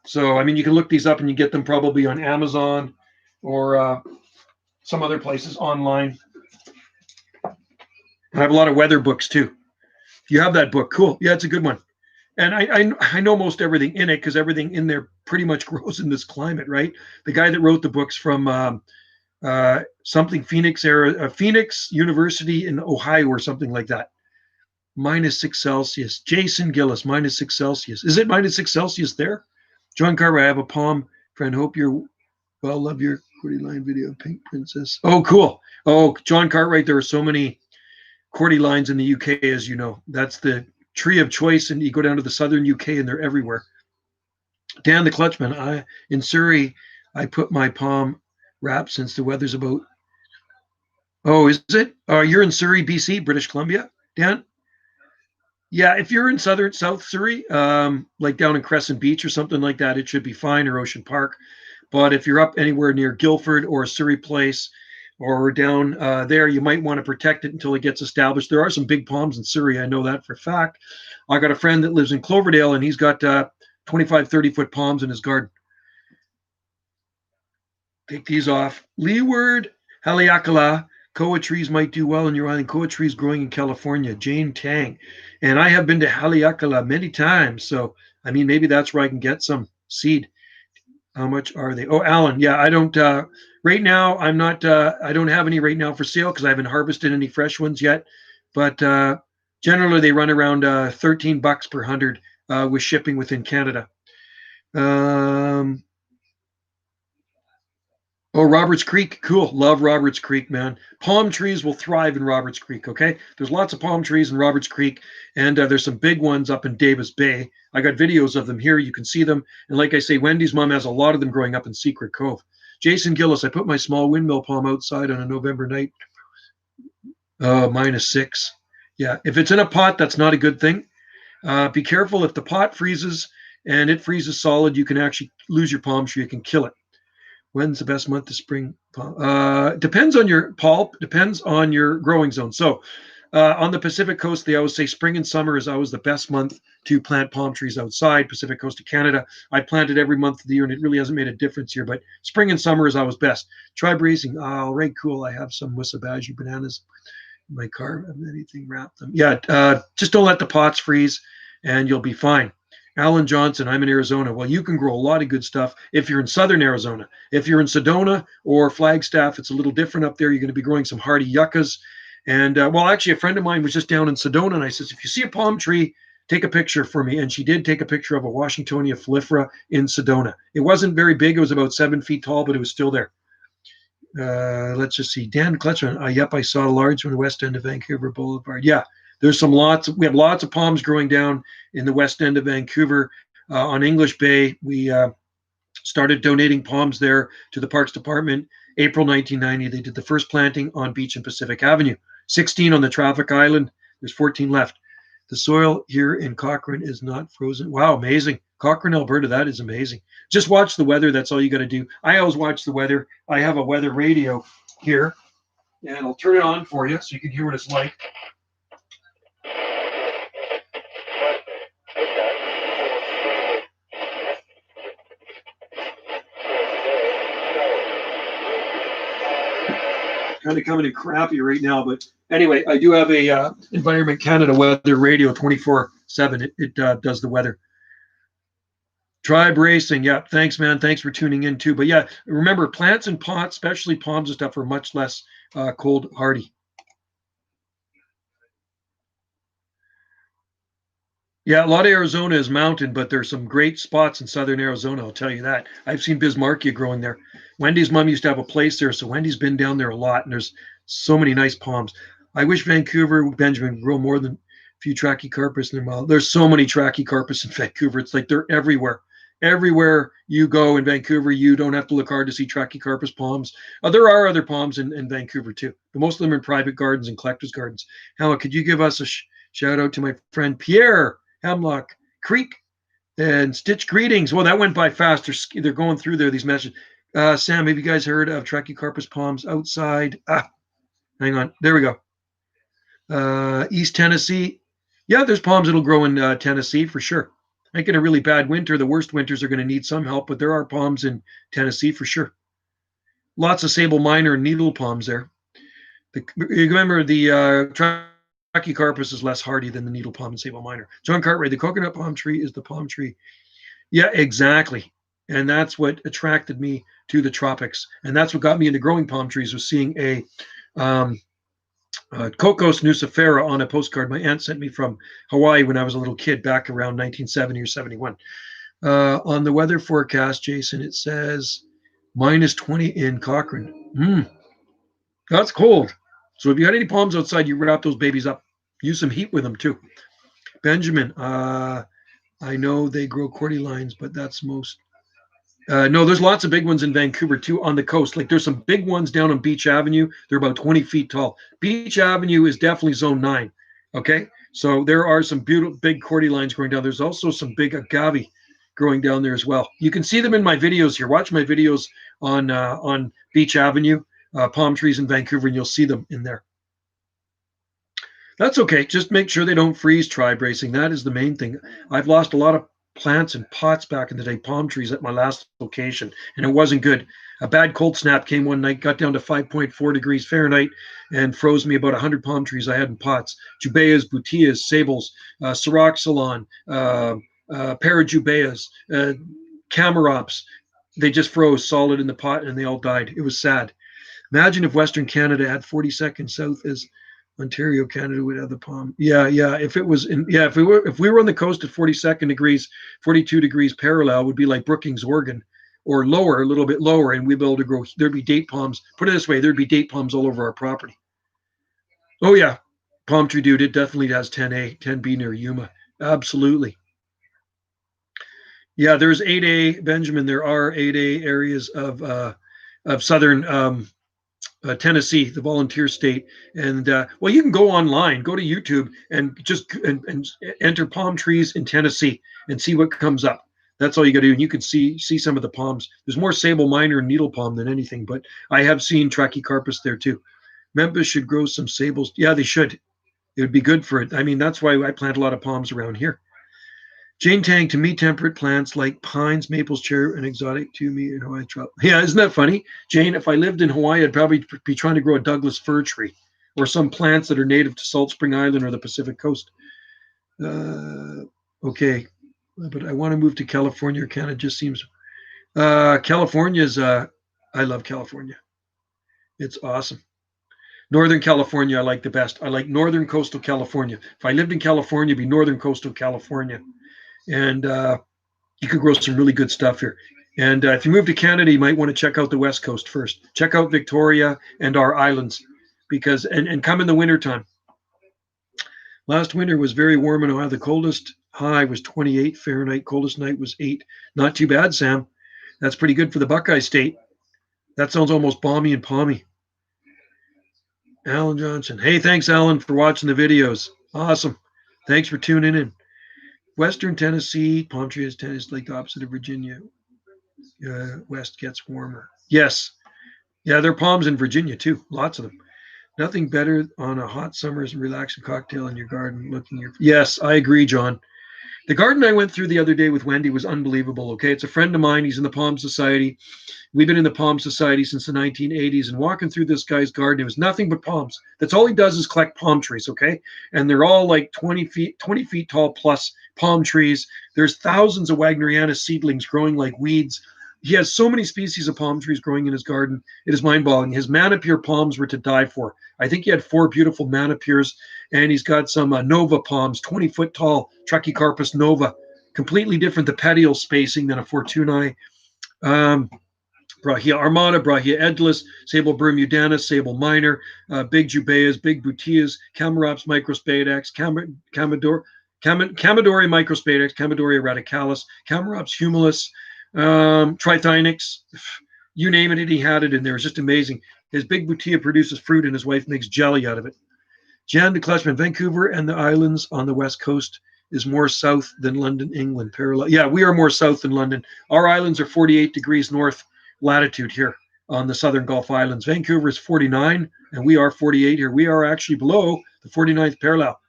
So, I mean, you can look these up and you get them probably on Amazon or some other places online. I have a lot of weather books too. If you have that book, cool. Yeah, it's a good one. And I know most everything in it because everything in there pretty much grows in this climate, right? The guy that wrote the books from something Phoenix University in Ohio or something like that. -6 Celsius. Jason Gillis, -6 Celsius. Is it -6 Celsius there? John Carver, I have a palm friend. Hope you're well. Love your Cordy Line video, Pink Princess. Oh, cool. Oh, John Cartwright. There are so many Cordy lines in the UK, as you know. That's the tree of choice, and you go down to the southern UK, and they're everywhere. Dan the Clutchman. In Surrey, I put my palm wrap since the weather's about Oh, is it? You're in Surrey, BC, British Columbia, Dan? Yeah, if you're in South Surrey, like down in Crescent Beach or something like that, it should be fine, or Ocean Park. But if you're up anywhere near Guildford or Surrey Place or down there, you might want to protect it until it gets established. There are some big palms in Surrey. I know that for a fact. I got a friend that lives in Cloverdale, and he's got 25, 30-foot palms in his garden. Take these off. Leeward Haleakala. Koa trees might do well in your island. Koa trees growing in California. Jane Tang. And I have been to Haleakala many times. So, I mean, maybe that's where I can get some seed. How much are they? Oh, Alan. Yeah, I don't, right now, I'm not, I don't have any right now for sale because I haven't harvested any fresh ones yet. But generally, they run around $13 per 100 with shipping within Canada. Um, Oh, Roberts Creek. Cool. Love Roberts Creek, man. Palm trees will thrive in Roberts Creek, okay? There's lots of palm trees in Roberts Creek, and there's some big ones up in Davis Bay. I got videos of them here. You can see them. And like I say, Wendy's mom has a lot of them growing up in Secret Cove. Jason Gillis, I put my small windmill palm outside on a November night. -6. Yeah, if it's in a pot, that's not a good thing. Be careful if the pot freezes and it freezes solid, you can actually lose your palm tree. You can kill it. When's the best month to spring? Depends on your pulp, depends on your growing zone. So on the Pacific coast, they always say spring and summer is always the best month to plant palm trees outside. Pacific coast of Canada, I plant it every month of the year, and it really hasn't made a difference here. But spring and summer is always best. Try braising. Oh, right, cool. I have some Wissabaji bananas in my car. Have anything wrap them? Yeah, just don't let the pots freeze, and you'll be fine. Alan Johnson, I'm in Arizona. Well, you can grow a lot of good stuff if you're in southern Arizona. If you're in Sedona or Flagstaff, it's a little different up there. You're going to be growing some hardy yuccas. And well, actually, a friend of mine was just down in Sedona, and I says, if you see a palm tree, take a picture for me. And she did take a picture of a Washingtonia foliifera in Sedona. It wasn't very big. It was about 7 feet tall, but it was still there. Let's just see. Dan Kletchman. Yep, I saw a large one, west end of Vancouver Boulevard. Yeah, there's some lots. We have lots of palms growing down in the west end of Vancouver on English Bay. We started donating palms there to the Parks Department. April 1990, they did the first planting on Beach and Pacific Avenue. 16 on the traffic island. There's 14 left. The soil here in Cochrane is not frozen. Wow, amazing. Cochrane, Alberta, that is amazing. Just watch the weather. That's all you got to do. I always watch the weather. I have a weather radio here, and I'll turn it on for you so you can hear what it's like. Kind of coming in crappy right now, but anyway, I do have a Environment Canada weather radio 24/7. It does the weather. Tribe Racing. Yeah. Thanks, man. Thanks for tuning in too. But yeah, remember plants and pots, especially palms and stuff, are much less cold hardy. Yeah, a lot of Arizona is mountain, but there's some great spots in southern Arizona. I'll tell you that. I've seen Bismarckia growing there. Wendy's mom used to have a place there, so Wendy's been down there a lot, and there's so many nice palms. I wish Vancouver, Benjamin, would grow more than a few Trachycarpus in their mouth. There's so many Trachycarpus in Vancouver. It's like they're everywhere. Everywhere you go in Vancouver, you don't have to look hard to see Trachycarpus palms. There are other palms in Vancouver too, but most of them are in private gardens and collectors' gardens. Helen, could you give us a shout out to my friend Pierre Hemlock Creek and Stitch Greetings? Well, that went by fast. They're going through there, these messages. Sam, have you guys heard of Trachycarpus palms outside? Hang on. There we go. East Tennessee. Yeah, there's palms that'll grow in Tennessee for sure. I think in a really bad winter, the worst winters are going to need some help, but there are palms in Tennessee for sure. Lots of sable minor and needle palms there. You remember the Trachycarpus is less hardy than the needle palm and sable minor. John Cartwright, the coconut palm tree is the palm tree. Yeah, exactly. And that's what attracted me to the tropics. And that's what got me into growing palm trees, was seeing a Cocos nucifera on a postcard my aunt sent me from Hawaii when I was a little kid back around 1970 or 71. On the weather forecast, Jason, it says -20 in Cochrane. That's cold. So if you had any palms outside, you wrap those babies up. Use some heat with them too. Benjamin, I know they grow cordylines, but that's most. No, there's lots of big ones in Vancouver too on the coast. Like there's some big ones down on Beach Avenue. They're about 20 feet tall. Beach Avenue is definitely zone 9. Okay. So there are some beautiful big cordylines growing down. There's also some big agave growing down there as well. You can see them in my videos here. Watch my videos on Beach Avenue, palm trees in Vancouver, and you'll see them in there. That's okay. Just make sure they don't freeze tri-bracing. That is the main thing. I've lost a lot of plants and pots back in the day, palm trees at my last location, and it wasn't good. A bad cold snap came one night, got down to 5.4 degrees Fahrenheit, and froze me about 100 palm trees I had in pots. Jubeias, butias, sables, Ceroxylon, Parajubeas, Camarops. They just froze solid in the pot, and they all died. It was sad. Imagine if Western Canada had 42nd South as Ontario, Canada would have the palm. Yeah, yeah. If it was in, yeah, if we were on the coast at 42nd degrees, 42 degrees parallel, would be like Brookings, Oregon, or lower, a little bit lower, and we'd be able to grow. There'd be date palms. Put it this way, there'd be date palms all over our property. Oh yeah, palm tree dude. It definitely has 10A, 10B near Yuma. Absolutely. Yeah, there's 8A, Benjamin. There are 8A areas of southern Tennessee, the volunteer state. And well, you can go online, go to YouTube, and just and enter palm trees in Tennessee and see what comes up. That's all you got to do, and you can see some of the palms. There's more sable minor and needle palm than anything, but I have seen Trachycarpus there too. Memphis should grow some sables. Yeah, they should. It would be good for it. I mean, that's why I plant a lot of palms around here. Jane Tang, to me, temperate plants like pines, maples, cherry, and exotic to me in Hawaii. Yeah, isn't that funny? Jane, if I lived in Hawaii, I'd probably be trying to grow a Douglas fir tree or some plants that are native to Salt Spring Island or the Pacific Coast. Okay, but I want to move to California or Canada. Just seems California's. I love California. It's awesome. Northern California, I like the best. I like Northern Coastal California. If I lived in California, it'd be Northern Coastal California. And you could grow some really good stuff here. And if you move to Canada, you might want to check out the West Coast first. Check out Victoria and our islands, because and come in the wintertime. Last winter was very warm in Ohio. The coldest high was 28 Fahrenheit. Coldest night was 8. Not too bad, Sam. That's pretty good for the Buckeye State. That sounds almost balmy and palmy. Alan Johnson. Hey, thanks, Alan, for watching the videos. Awesome. Thanks for tuning in. Western Tennessee, palm trees is like the opposite of Virginia. West gets warmer. Yes. Yeah, there are palms in Virginia too. Lots of them. Nothing better on a hot summer's relaxing cocktail in your garden. Yes, I agree, John. The garden I went through the other day with Wendy was unbelievable. Okay, it's a friend of mine. He's in the Palm Society. We've been in the Palm Society since the 1980s, and walking through this guy's garden, it was nothing but palms. That's all he does is collect palm trees. Okay, and they're all like 20 feet tall plus palm trees. There's thousands of Wagneriana seedlings growing like weeds. He has so many species of palm trees growing in his garden. It is mind-boggling. His Manapure palms were to die for. I think he had 4 beautiful Manapures, and he's got some Nova palms, 20-foot tall, Trachycarpus nova, completely different, the petiole spacing than a Fortunae. Brahia armata, Brahia edilis, Sable bermudanus, Sable minor, big Jubeias, big Butias, Camarops microspadax, Camadori microspadax, Camadoria radicalis, Camarops humilis, Trithynyx, you name it, he had it in there. It's just amazing. His big Butia produces fruit, and his wife makes jelly out of it. Jan de Kleshman, Vancouver and the islands on the west coast is more south than London, England. Parallel. Yeah, we are more south than London. Our islands are 48 degrees north latitude here on the southern Gulf Islands. Vancouver is 49, and we are 48 here. We are actually below the 49th parallel.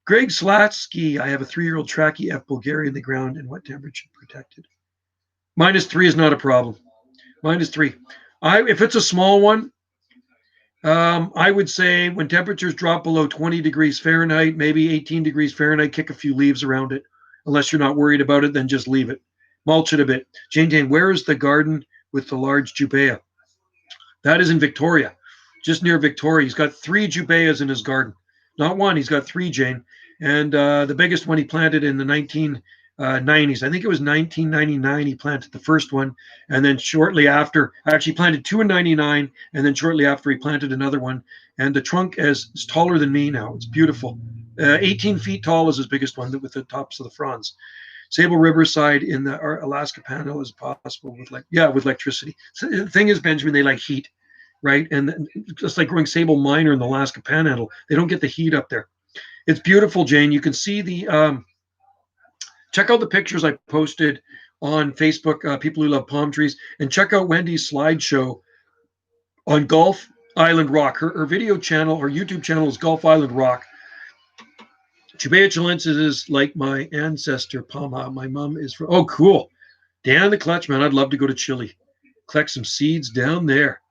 Greg Slatsky, I have a 3-year-old Trachy F. Bulgaria in the ground, and what temperature protected? -3 is not a problem. -3. If it's a small one, I would say when temperatures drop below 20 degrees Fahrenheit, maybe 18 degrees Fahrenheit, kick a few leaves around it. Unless you're not worried about it, then just leave it. Mulch it a bit. Jane, where is the garden with the large Jubaea? That is in Victoria, just near Victoria. He's got 3 Jubeias in his garden. Not one, he's got 3, Jane. And the biggest one he planted in the 1990s. I think it was 1999 he planted the first one, and then shortly after, actually planted 2 in 99, and then shortly after he planted another one. And the trunk is taller than me now. It's beautiful. 18 feet tall is his biggest one with the tops of the fronds. Sable Riverside in the Alaska Panhandle is possible with with electricity. So the thing is, Benjamin, they like heat, right? And just like growing Sable Minor in the Alaska Panhandle, they don't get the heat up there. It's beautiful, Jane. You can see the check out the pictures I posted on Facebook, People Who Love Palm Trees, and check out Wendy's slideshow on Gulf Island Rock. Her video channel, her YouTube channel is Gulf Island Rock. Chubea chilensis is like my ancestor, Palma. My mom is from, oh, cool. Dan the Clutch, man, I'd love to go to Chile. Collect some seeds down there.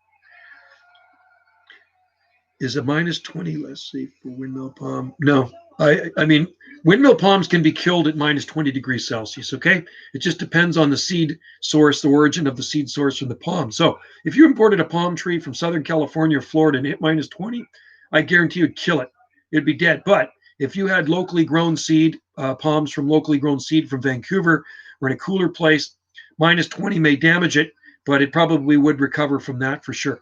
Is a minus 20, let's see, for windmill palm? No, I mean, windmill palms can be killed at minus 20 degrees Celsius, okay? It just depends on the seed source, the origin of the seed source from the palm. So if you imported a palm tree from Southern California or Florida and hit minus 20, I guarantee you'd kill it. It'd be dead. But if you had locally grown seed, palms from locally grown seed from Vancouver or in a cooler place, minus 20 may damage it, but it probably would recover from that for sure.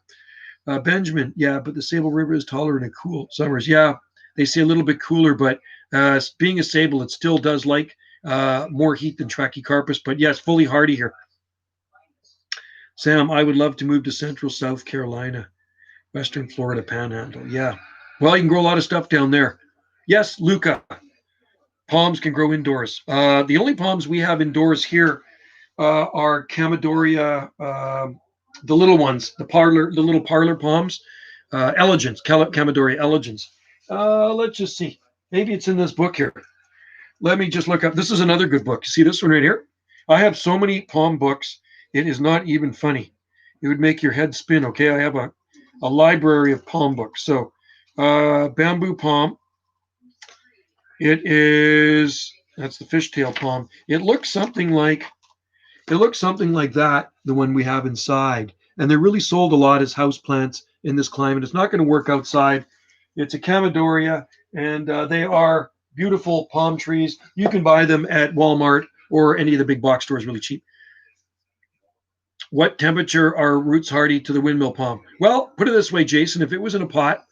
Benjamin, yeah, but the Sable River is tolerant of cool summers. Yeah, they say a little bit cooler, but being a sable, it still does like more heat than Trachycarpus. But yes, fully hardy here. Sam, I would love to move to Central South Carolina, Western Florida Panhandle. Yeah, well, you can grow a lot of stuff down there. Yes, Luca, palms can grow indoors. The only palms we have indoors here are Chamaedorea. The little ones, the little parlor palms, elegans, Chamaedorea elegans. Let's just see. Maybe it's in this book here. Let me just look up. This is another good book. You see this one right here? I have so many palm books. It is not even funny. It would make your head spin. Okay, I have a library of palm books. So, bamboo palm. That's the fishtail palm. It looks something like that, the one we have inside. And they're really sold a lot as houseplants in this climate. It's not going to work outside. It's a Chamaedorea, and they are beautiful palm trees. You can buy them at Walmart or any of the big box stores really cheap. What temperature are roots hardy to the windmill palm? Well, put it this way, Jason, if it was in a pot,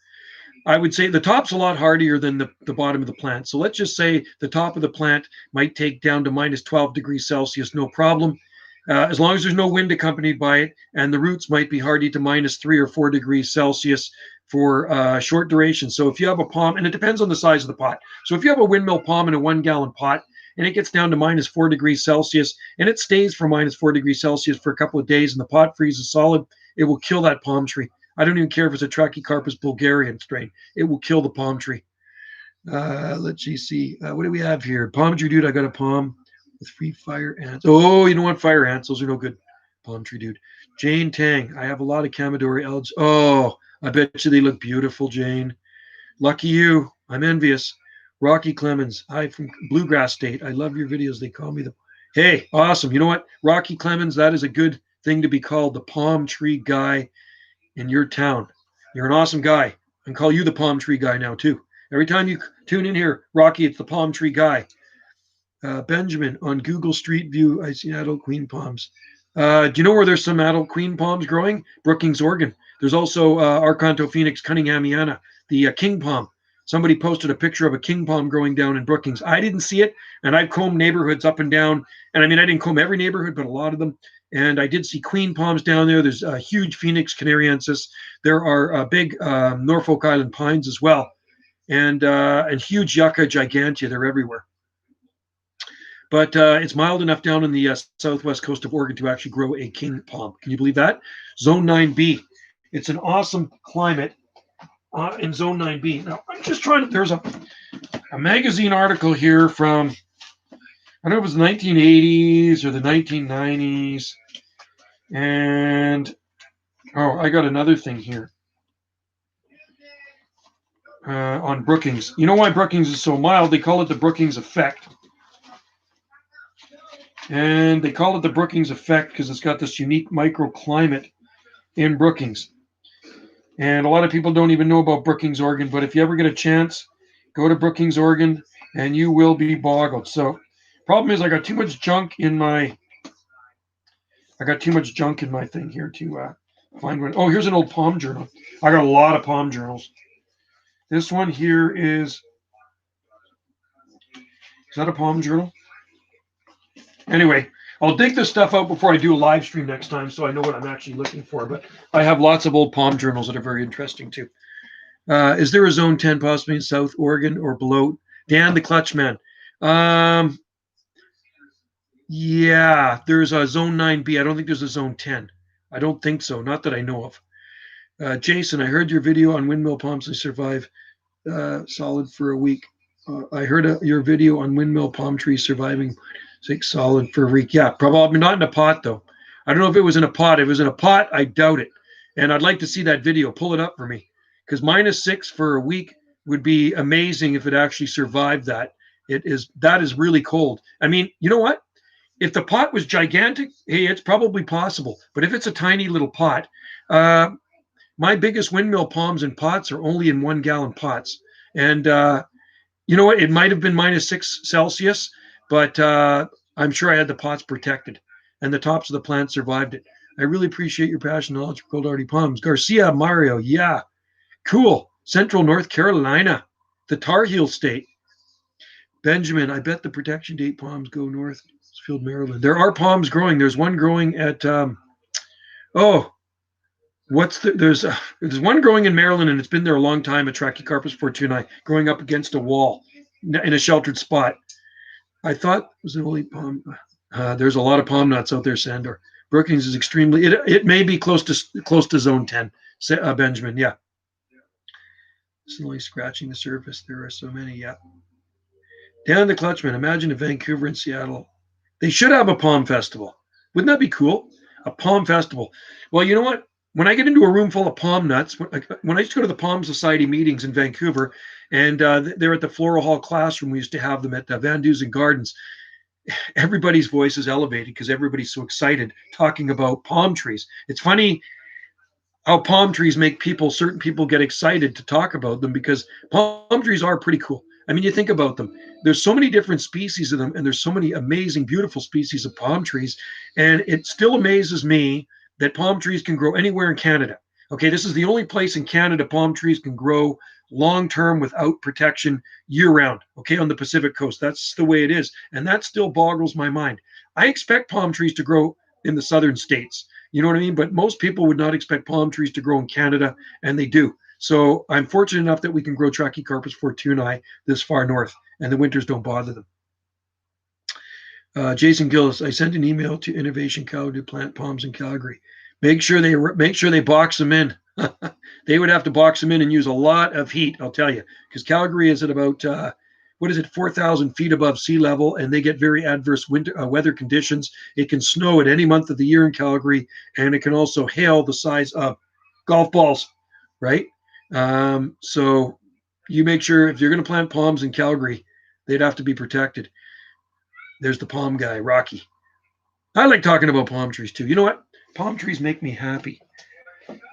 I would say the top's a lot hardier than the bottom of the plant. So let's just say the top of the plant might take down to minus 12 degrees Celsius, no problem. As long as there's no wind accompanied by it, and the roots might be hardy to minus 3 or 4 degrees Celsius for short duration. So if you have a palm, and it depends on the size of the pot. So if you have a windmill palm in a 1 gallon pot, and it gets down to minus 4 degrees Celsius, and it stays for minus 4 degrees Celsius for a couple of days, and the pot freezes solid, it will kill that palm tree. I don't even care if it's a Trachycarpus bulgarian strain. It will kill the palm tree. Let's see. What do we have here? Palm tree dude, I got a palm with free fire ants. Oh, you don't want fire ants. Those are no good. Palm tree dude. Jane Tang, I have a lot of Chamaedorea algae. Oh, I bet you they look beautiful, Jane. Lucky you. I'm envious. Rocky Clemens, hi from Bluegrass State. I love your videos. They call me the... Hey, awesome. You know what? Rocky Clemens, that is a good thing to be called the palm tree guy in your town. You're an awesome guy. I can call you the palm tree guy now, too. Every time you tune in here, Rocky, it's the palm tree guy. Benjamin, on Google Street View, I see adult queen palms. Do you know where there's some adult queen palms growing? Brookings, Oregon. There's also Archantophoenix cunninghamiana, the king palm. Somebody posted a picture of a king palm growing down in Brookings. I didn't see it, and I've combed neighborhoods up and down. And I mean, I didn't comb every neighborhood, but a lot of them. And I did see queen palms down there. There's a huge Phoenix canariensis. There are big Norfolk Island pines as well, and huge Yucca gigantea. They're everywhere. But it's mild enough down in the southwest coast of Oregon to actually grow a king palm. Can you believe that? Zone 9B. It's an awesome climate in Zone 9B. Now, I'm just trying to, there's a magazine article here from, I don't know if it was the 1980s or the 1990s. And, oh, I got another thing here on Brookings. You know why Brookings is so mild? They call it the Brookings effect. And they call it the Brookings effect because it's got this unique microclimate in Brookings. And a lot of people don't even know about Brookings, Oregon. But if you ever get a chance, go to Brookings, Oregon, and you will be boggled. So problem is I got too much junk in my thing here to find one. Oh, here's an old palm journal. I got a lot of palm journals. This one here is that a palm journal? Anyway, I'll dig this stuff out before I do a live stream next time, so I know what I'm actually looking for. But I have lots of old palm journals that are very interesting too. Is there a zone 10 possibly in South Oregon or below? Dan the Clutch Man. Um, yeah, there's a zone 9B. I don't think there's a zone 10. I don't think so. Not that I know of. Jason, I heard your video on windmill palms. They survive solid for a week. I heard your video on windmill palm trees surviving solid for a week. Yeah, probably not in a pot though. I don't know if it was in a pot. If it was in a pot, I doubt it. And I'd like to see that video. Pull it up for me, because -6 for a week would be amazing if it actually survived that. That is really cold. I mean, you know what? If the pot was gigantic, hey, it's probably possible. But if it's a tiny little pot, my biggest windmill palms and pots are only in 1-gallon pots. And you know what? It might have been -6 Celsius, but I'm sure I had the pots protected and the tops of the plants survived it. I really appreciate your passion and knowledge for cold hardy palms. Garcia Mario, yeah, cool. Central North Carolina, the Tar Heel state. Benjamin, I bet the protection date palms go north. Field, Maryland. There are palms growing. There's one growing at there's one growing in Maryland, and it's been there a long time, at Trachycarpus fortunei, growing up against a wall in a sheltered spot. I thought it was an only palm. There's a lot of palm nuts out there, Sandor. Brookings is extremely. It may be close to zone 10. Benjamin, yeah. It's only scratching the surface. There are so many. Yeah. Dan the Clutchman. Imagine if Vancouver and Seattle. They should have a palm festival. Wouldn't that be cool? A palm festival. Well, you know what? When I get into a room full of palm nuts, when I used to go to the Palm Society meetings in Vancouver, and they're at the Floral Hall classroom, we used to have them at Van Dusen Gardens. Everybody's voice is elevated because everybody's so excited talking about palm trees. It's funny how palm trees make certain people get excited to talk about them, because palm trees are pretty cool. I mean, you think about them. There's so many different species of them, and there's so many amazing, beautiful species of palm trees. And it still amazes me that palm trees can grow anywhere in Canada. Okay, this is the only place in Canada palm trees can grow long-term without protection year-round. Okay, on the Pacific coast, that's the way it is, and that still boggles my mind. I expect palm trees to grow in the southern states. You know what I mean? But most people would not expect palm trees to grow in Canada, and they do. So I'm fortunate enough that we can grow Trachycarpus fortunei this far north, and the winters don't bother them. Jason Gillis, I sent an email to Innovation Cow to plant palms in Calgary. Make sure they box them in. They would have to box them in and use a lot of heat, I'll tell you, because Calgary is at about 4,000 feet above sea level, and they get very adverse weather conditions. It can snow at any month of the year in Calgary, and it can also hail the size of golf balls, right? So you make sure if you're going to plant palms in Calgary, they'd have to be protected. There's the palm guy, Rocky. I like talking about palm trees too. You know what? Palm trees make me happy.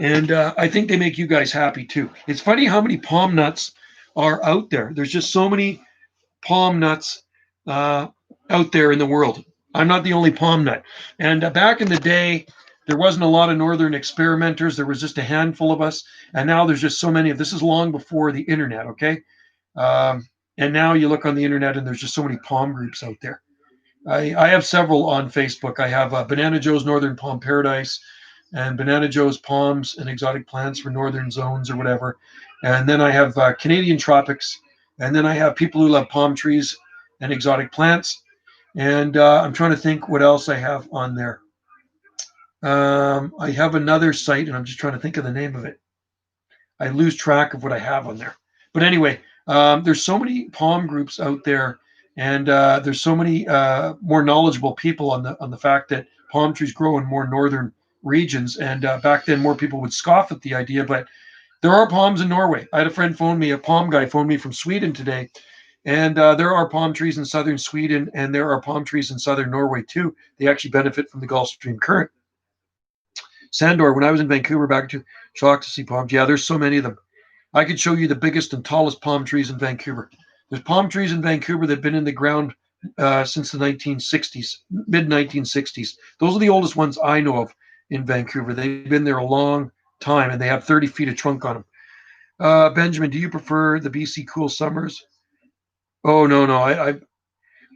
And I think they make you guys happy too. It's funny how many palm nuts are out there. There's just so many palm nuts out there in the world. I'm not the only palm nut. And back in the day, there wasn't a lot of northern experimenters. There was just a handful of us. And now there's just so many of this. Is long before the internet, okay? And now you look on the internet and there's just so many palm groups out there. I have several on Facebook. I have Banana Joe's Northern Palm Paradise and Banana Joe's Palms and Exotic Plants for Northern Zones or whatever. And then I have Canadian Tropics. And then I have people who love palm trees and exotic plants. And I'm trying to think what else I have on there. I have another site, and I'm just trying to think of the name of it. I lose track of what I have on there. But anyway, there's so many palm groups out there, and there's so many more knowledgeable people on the fact that palm trees grow in more northern regions. And back then, more people would scoff at the idea, but there are palms in Norway. I had a friend a palm guy phoned me from Sweden today, and there are palm trees in southern Sweden, and there are palm trees in southern Norway too. They actually benefit from the Gulf Stream current. Sandor, when I was in Vancouver back to shocked to see palms. Yeah, there's so many of them. I could show you the biggest and tallest palm trees in Vancouver. There's palm trees in Vancouver that have been in the ground since the 1960s, mid 1960s. Those are the oldest ones I know of in Vancouver. They've been there a long time, and they have 30 feet of trunk on them. Benjamin, do you prefer the BC cool summers? Oh, no.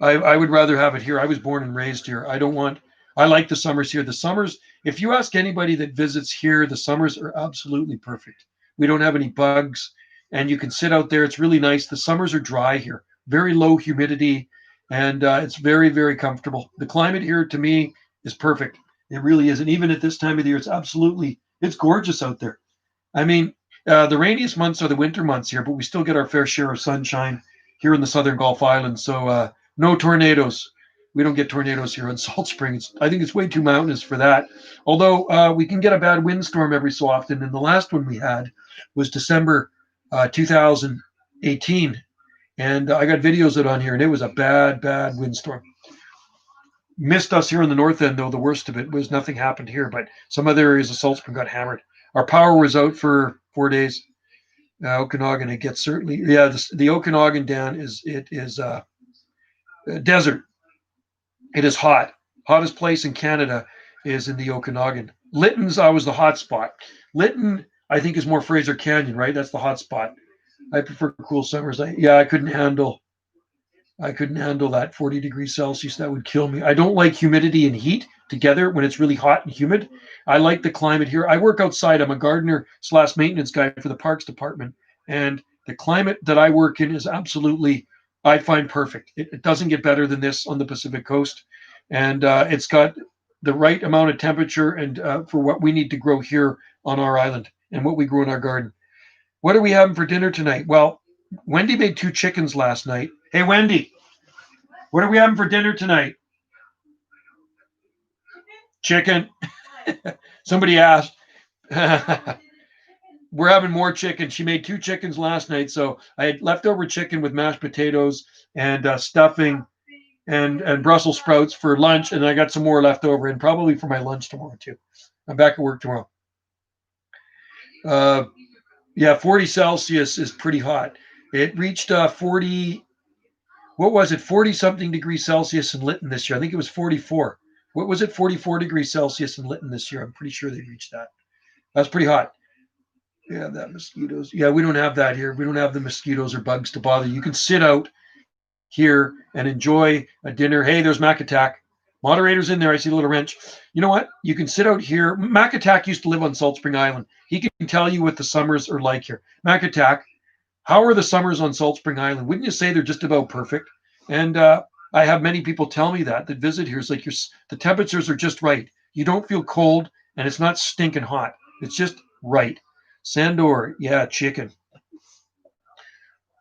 I would rather have it here. I was born and raised here. I like the summers here. The summers, if you ask anybody that visits here, the summers are absolutely perfect. We don't have any bugs, and you can sit out there. It's really nice. The summers are dry here, very low humidity, and it's very, very comfortable. The climate here to me is perfect. It really is. And even at this time of the year, it's gorgeous out there. I mean, the rainiest months are the winter months here, but we still get our fair share of sunshine here in the Southern Gulf Islands. So no tornadoes. We don't get tornadoes here in Salt Springs. I think it's way too mountainous for that. Although we can get a bad windstorm every so often. And the last one we had was December 2018. And I got videos of it on here, and it was a bad, bad windstorm. Missed us here in the north end, though. The worst of it was nothing happened here, but some other areas of Salt Spring got hammered. Our power was out for 4 days. Okanagan, it gets certainly, yeah. The Okanagan, Dan, is a desert. It is hot. Hottest place in Canada is in the Okanagan. Lytton's always the hot spot. Lytton, I think, is more Fraser Canyon, right? That's the hot spot. I prefer cool summers. I couldn't handle that 40 degrees Celsius. That would kill me. I don't like humidity and heat together when it's really hot and humid. I like the climate here. I work outside. I'm a gardener slash maintenance guy for the Parks Department. And the climate that I work in is absolutely, I find perfect. It doesn't get better than this on the Pacific Coast. And it's got the right amount of temperature and for what we need to grow here on our island and what we grow in our garden. What are we having for dinner tonight? Well, Wendy made 2 chickens last night. Hey, Wendy, what are we having for dinner tonight? Chicken. Somebody asked. We're having more chicken. She made 2 chickens last night, so I had leftover chicken with mashed potatoes and stuffing and Brussels sprouts for lunch, and I got some more left over, and probably for my lunch tomorrow too. I'm back at work tomorrow. Yeah, 40 Celsius is pretty hot. It reached 40. What was it? 40 something degrees Celsius in Lytton this year. I think it was 44. What was it? 44 degrees Celsius in Lytton this year. I'm pretty sure they reached that. That's pretty hot. Yeah, that mosquitoes. Yeah, we don't have that here. We don't have the mosquitoes or bugs to bother. You can sit out here and enjoy a dinner. Hey, there's Mac Attack. Moderator's in there. I see a little wrench. You know what? You can sit out here. Mac Attack used to live on Salt Spring Island. He can tell you what the summers are like here. Mac Attack, how are the summers on Salt Spring Island? Wouldn't you say they're just about perfect? And I have many people tell me that visit here. It's like the temperatures are just right. You don't feel cold, and it's not stinking hot. It's just right. Sandor, yeah, chicken.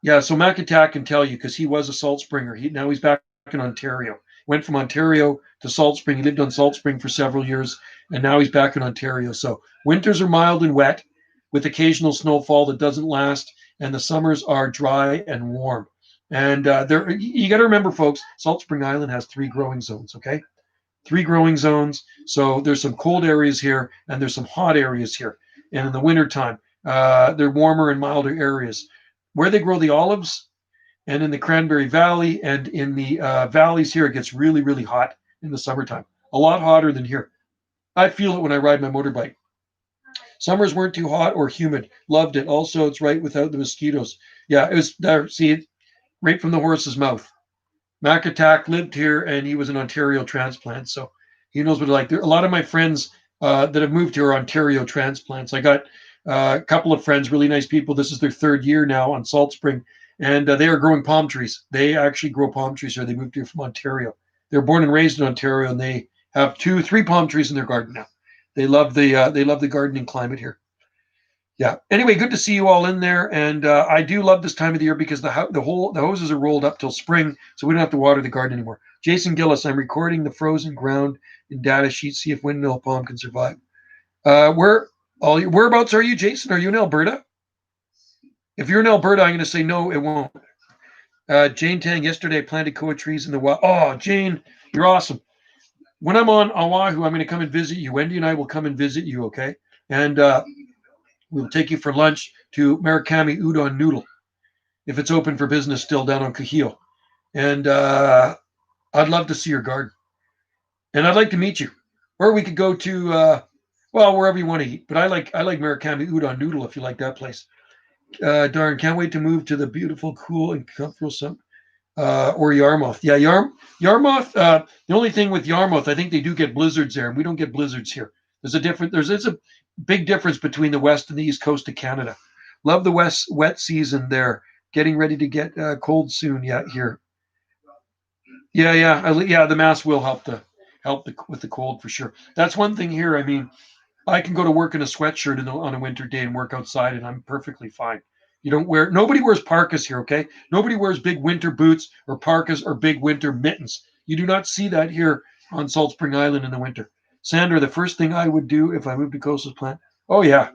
Yeah, so Mac Attack can tell you because he was a Salt Springer. Now he's back in Ontario. Went from Ontario to Salt Spring. He lived on Salt Spring for several years, and now he's back in Ontario. So winters are mild and wet, with occasional snowfall that doesn't last, and the summers are dry and warm. And there, you got to remember, folks, Salt Spring Island has 3 growing zones. Okay, 3 growing zones. So there's some cold areas here, and there's some hot areas here. And in the wintertime, they're warmer and milder areas. Where they grow the olives and in the Cranberry Valley and in the valleys here, it gets really, really hot in the summertime. A lot hotter than here. I feel it when I ride my motorbike. Summers weren't too hot or humid. Loved it. Also, it's right without the mosquitoes. Yeah, it was there. See it right from the horse's mouth. Mac Attack lived here and he was an Ontario transplant. So he knows what it's like. There, a lot of my friends that have moved here are Ontario transplants. I got a couple of friends, really nice people. This is their 3rd year now on Salt Spring, and they are growing palm trees. They actually grow palm trees here. They moved here from Ontario. They're born and raised in Ontario, and they have 2, 3 palm trees in their garden now. They love the gardening climate here. Yeah. Anyway, good to see you all in there, and I do love this time of the year because the hoses are rolled up till spring, so we don't have to water the garden anymore. Jason Gillis, I'm recording the frozen ground in data sheet. See if windmill palm can survive. Whereabouts are you, Jason? Are you in Alberta? If you're in Alberta, I'm going to say no, it won't. Jane Tang, yesterday I planted koa trees in the wild. Oh, Jane, you're awesome. When I'm on Oahu, I'm going to come and visit you. Wendy and I will come and visit you, okay? And we'll take you for lunch to Murakami Udon Noodle, if it's open for business still down on Kahio. And I'd love to see your garden. And I'd like to meet you. Or we could go to, wherever you want to eat. But I like Murakami Udon Noodle if you like that place. Darn, can't wait to move to the beautiful, cool, and comfortable summer. or Yarmouth. Yeah, Yarmouth. The only thing with Yarmouth, I think they do get blizzards there, and we don't get blizzards here. There's a big difference between the west and the east coast of Canada. Love the west wet season there. Getting ready to get cold soon. Yeah, here. Yeah. The mask will with the cold for sure. That's one thing here. I mean, I can go to work in a sweatshirt on a winter day and work outside, and I'm perfectly fine. You don't wear. Nobody wears parkas here. Okay, nobody wears big winter boots or parkas or big winter mittens. You do not see that here on Salt Spring Island in the winter. Sandra, the first thing I would do if I moved to Coastal Plant. Oh yeah,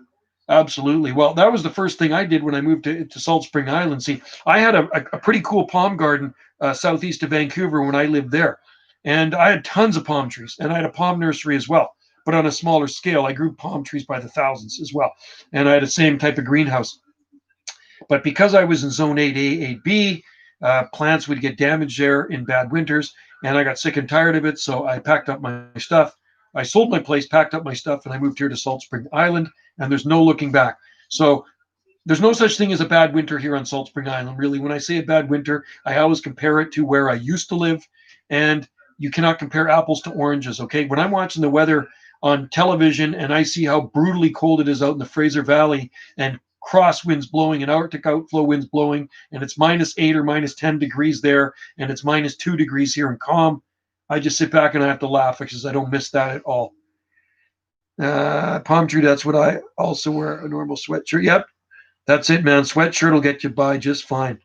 absolutely. Well, that was the first thing I did when I moved to Salt Spring Island. See, I had a pretty cool palm garden southeast of Vancouver when I lived there. And I had tons of palm trees, and I had a palm nursery as well, but on a smaller scale. I grew palm trees by the thousands as well. And I had the same type of greenhouse. But because I was in zone 8A, 8B, plants would get damaged there in bad winters. And I got sick and tired of it. So I packed up my stuff. I sold my place, packed up my stuff, and I moved here to Salt Spring Island. And there's no looking back. So there's no such thing as a bad winter here on Salt Spring Island. Really, when I say a bad winter, I always compare it to where I used to live. And you cannot compare apples to oranges. Okay. When I'm watching the weather on television and I see how brutally cold it is out in the Fraser Valley and cross winds blowing and Arctic outflow winds blowing, and it's -8 or -10 degrees there, and it's -2 degrees here in Calm, I just sit back and I have to laugh because I don't miss that at all. Palm tree, that's what I also wear, a normal sweatshirt. Yep, that's it, man. Sweatshirt will get you by just fine.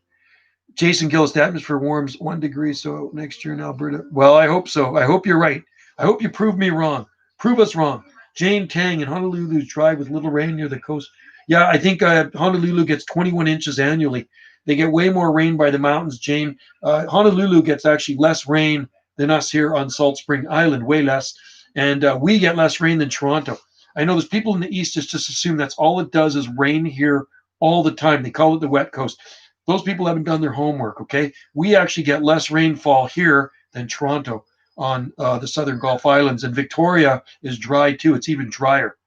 Jason Gillis, the atmosphere warms 1 degree, so next year in Alberta. Well, I hope so. I hope you're right. I hope you prove me wrong. Prove us wrong. Jane Tang in Honolulu's dry with little rain near the coast. Yeah, I think Honolulu gets 21 inches annually. They get way more rain by the mountains, Jane. Honolulu gets actually less rain than us here on Salt Spring Island, way less. And we get less rain than Toronto. I know there's people in the East just assume that's all it does is rain here all the time. They call it the wet coast. Those people haven't done their homework, okay? We actually get less rainfall here than Toronto on the southern Gulf Islands. And Victoria is dry too. It's even drier.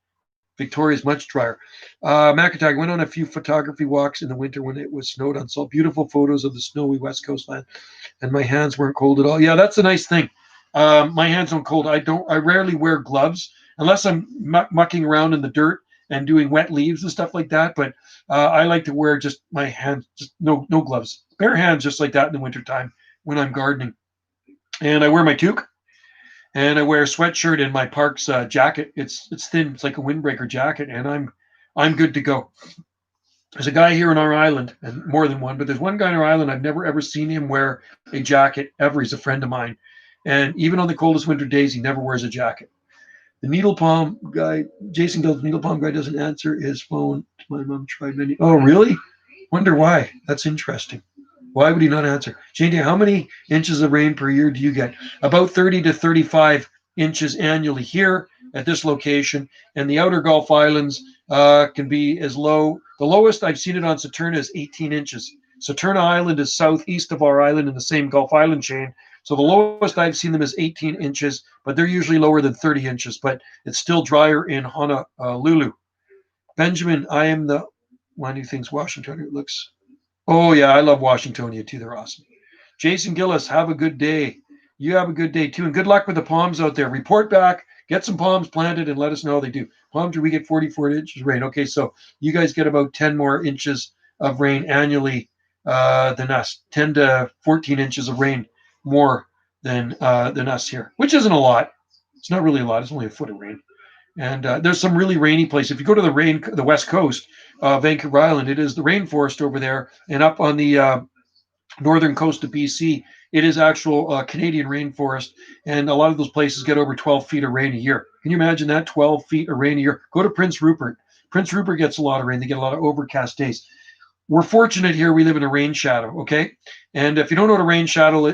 Victoria is much drier. Macatag went on a few photography walks in the winter when it was snowed on. Saw beautiful photos of the snowy west coast land, and my hands weren't cold at all. Yeah, that's a nice thing. My hands don't cold. I rarely wear gloves unless I'm mucking around in the dirt and doing wet leaves and stuff like that. But I like to wear just my hands, just no gloves, bare hands, just like that in the wintertime when I'm gardening. And I wear my toque, and I wear a sweatshirt and my Parks jacket. It's thin. It's like a windbreaker jacket, and I'm good to go. There's a guy here on our island, and more than one, but there's one guy on our island. I've never ever seen him wear a jacket ever. He's a friend of mine, and even on the coldest winter days, he never wears a jacket. The needle palm guy, Jason Gill's needle palm guy, doesn't answer his phone. My mom tried many. Oh, really? Wonder why. That's interesting. Why would he not answer? Jane, how many inches of rain per year do you get? About 30 to 35 inches annually here at this location. And the outer Gulf Islands can be as low. The lowest I've seen it on Saturna is 18 inches. Saturna Island is southeast of our island in the same Gulf Island chain. So the lowest I've seen them is 18 inches, but they're usually lower than 30 inches. But it's still drier in Honolulu. Benjamin, I am the one who thinks Washington looks. Oh yeah, I love Washingtonia too. They're awesome. Jason Gillis, have a good day. You have a good day too, and good luck with the palms out there. Report back, get some palms planted, and let us know how they do. Palm tree, we get 44 inches rain. Okay, so you guys get about 10 more inches of rain annually than us. 10 to 14 inches of rain more than us here, which isn't a lot. It's not really a lot. It's only a foot of rain. And there's some really rainy places. If you go to the west coast, Vancouver Island, it is the rainforest over there, and up on the northern coast of BC, it is actual Canadian rainforest, and a lot of those places get over 12 feet of rain a year. Can you imagine that? 12 feet of rain a year. Go to Prince Rupert. Prince Rupert gets a lot of rain. They get a lot of overcast days. We're fortunate here. We live in a rain shadow, okay? And if you don't know what a rain shadow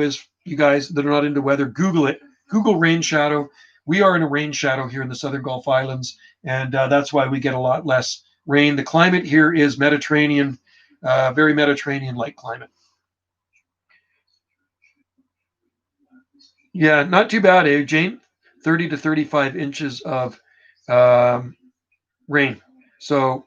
is, you guys that are not into weather, Google it. Google rain shadow. We are in a rain shadow here in the southern Gulf Islands, and that's why we get a lot less rain. The climate here is Mediterranean, very Mediterranean-like climate. Yeah, not too bad, eh, Jane? 30 to 35 inches of um, rain. So,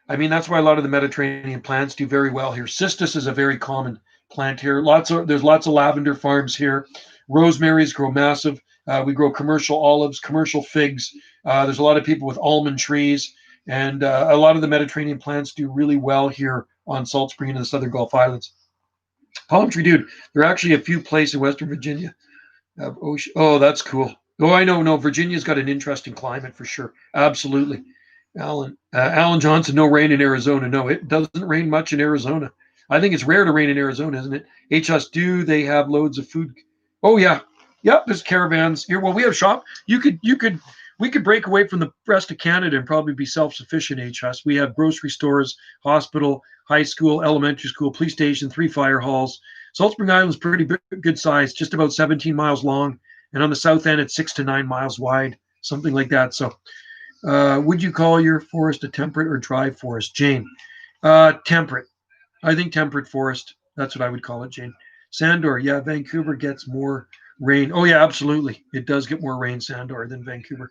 I mean, that's why a lot of the Mediterranean plants do very well here. Cistus is a very common plant here. There's lots of lavender farms here. Rosemaries grow massive. We grow commercial olives, commercial figs. There's a lot of people with almond trees, and a lot of the Mediterranean plants do really well here on Salt Spring and the Southern Gulf Islands. Palm tree, dude. There are actually a few places in Western Virginia. Oh, that's cool. Oh, I know. No, Virginia's got an interesting climate for sure. Absolutely. Alan Johnson, no rain in Arizona. No, it doesn't rain much in Arizona. I think it's rare to rain in Arizona, isn't it? HS do they have loads of food? Oh yeah, yep. There's caravans here. Well, we have shop. We could break away from the rest of Canada and probably be self-sufficient. HS. We have grocery stores, hospital, high school, elementary school, police station, 3 fire halls. Salt Spring Island is pretty good size, just about 17 miles long, and on the south end it's 6 to 9 miles wide, something like that. So. Would you call your forest a temperate or dry forest, Jane? Temperate. I think temperate forest. That's what I would call it, Jane. Sandor, yeah, Vancouver gets more rain. Oh yeah, absolutely. It does get more rain, Sandor, than Vancouver.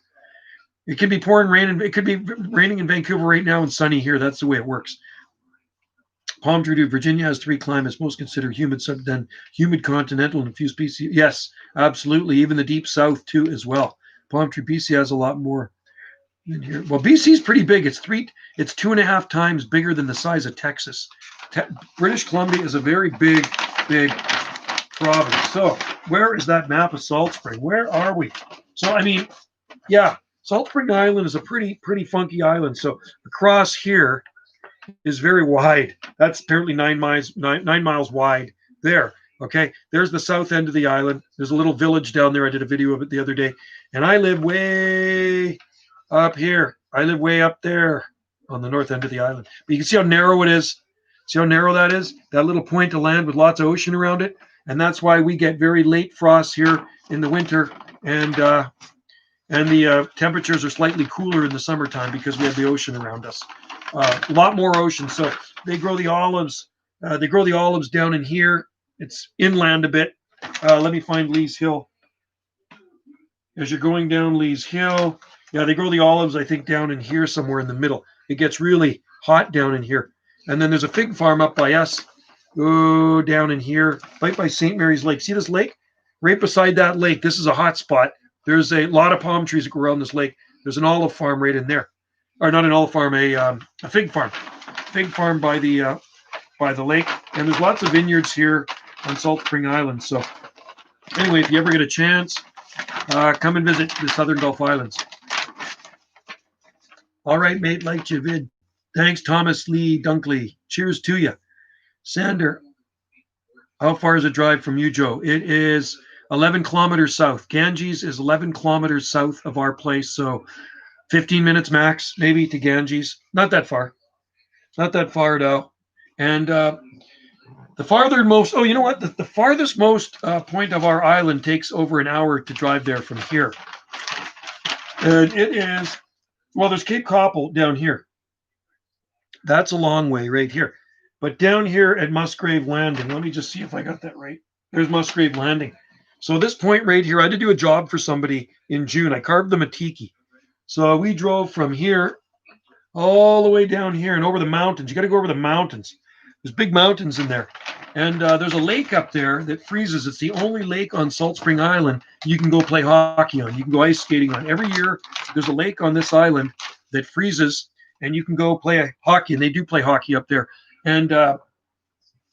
It could be pouring rain, and it could be raining in Vancouver right now and sunny here. That's the way it works. Palm tree, Virginia has 3 climates, most considered humid, then humid continental and a few species. Yes, absolutely. Even the deep south too, as well. Palm tree, BC has a lot more. In here. Well, BC is pretty big. It's 2.5 times bigger than the size of Texas. British Columbia is a very big province. So where is that map of Salt Spring? Where are we? So I mean, yeah, Salt Spring Island is a pretty funky island. So across here is very wide. That's apparently 9 miles wide there. Okay, there's the south end of the island. There's a little village down there. I did a video of it the other day, and I live way up here. I live way up there on the north end of the island. But you can see how narrow it is. See how narrow that is? That little point of land with lots of ocean around it. And that's why we get very late frosts here in the winter. And the temperatures are slightly cooler in the summertime because we have the ocean around us. A lot more ocean. So they grow the olives. They grow the olives down in here. It's inland a bit. Let me find Lee's Hill. As you're going down Lee's Hill, yeah, they grow the olives, I think, down in here somewhere in the middle. It gets really hot down in here. And then there's a fig farm up by us. Oh, down in here, right by St. Mary's Lake. See this lake? Right beside that lake, this is a hot spot. There's a lot of palm trees that grow around this lake. There's an olive farm right in there. Or not an olive farm, a fig farm. Fig farm by the lake. And there's lots of vineyards here on Salt Spring Island. So anyway, if you ever get a chance, come and visit the Southern Gulf Islands. All right, mate, like your vid. Thanks, Thomas Lee Dunkley. Cheers to you. Sander, how far is a drive from you, Joe? It is 11 kilometers south. Ganges is 11 kilometers south of our place, so 15 minutes max, maybe, to Ganges. Not that far. Not that far at all. And the farthermost, oh, you know what? The farthest most point of our island takes over an hour to drive there from here. And it is, well, there's Cape Coppell down here. That's a long way right here. But down here at Musgrave Landing, let me just see if I got that right. There's Musgrave Landing. So this point right here, I had to do a job for somebody in June. I carved them a tiki. So we drove from here all the way down here and over the mountains. You got to go over the mountains. There's big mountains in there. And there's a lake up there that freezes. It's the only lake on Salt Spring Island you can go play hockey on. You can go ice skating on. Every year, there's a lake on this island that freezes, and you can go play hockey. And they do play hockey up there. And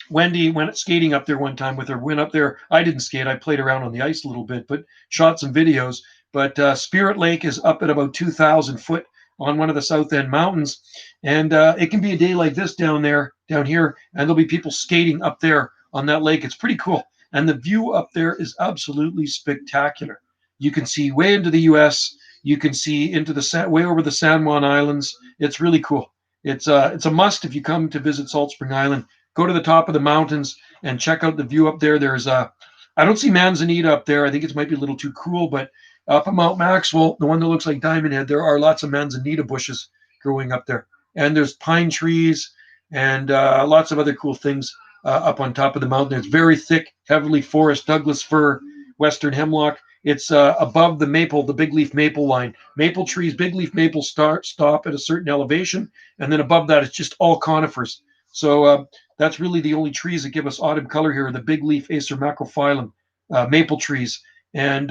Wendy went skating up there one time with her. Went up there. I didn't skate. I played around on the ice a little bit, but shot some videos. But Spirit Lake is up at about 2,000 foot on one of the South End mountains. And it can be a day like this down here, and there'll be people skating up there on that lake. It's pretty cool. And the view up there is absolutely spectacular. You can see way into the U.S. You can see into the way over the San Juan Islands. It's really cool. It's a must if you come to visit Salt Spring Island. Go to the top of the mountains and check out the view up there. There's I don't see Manzanita up there. I think it might be a little too cool, but up at Mount Maxwell, the one that looks like Diamond Head, there are lots of Manzanita bushes growing up there. And there's pine trees and lots of other cool things up on top of the mountain. It's very thick, heavily forest, Douglas fir, western hemlock. It's above the big leaf maple line. Maple trees, big leaf maples stop at a certain elevation, and then above that, it's just all conifers. So That's really the only trees that give us autumn color here, are the big leaf Acer macrophyllum maple trees. And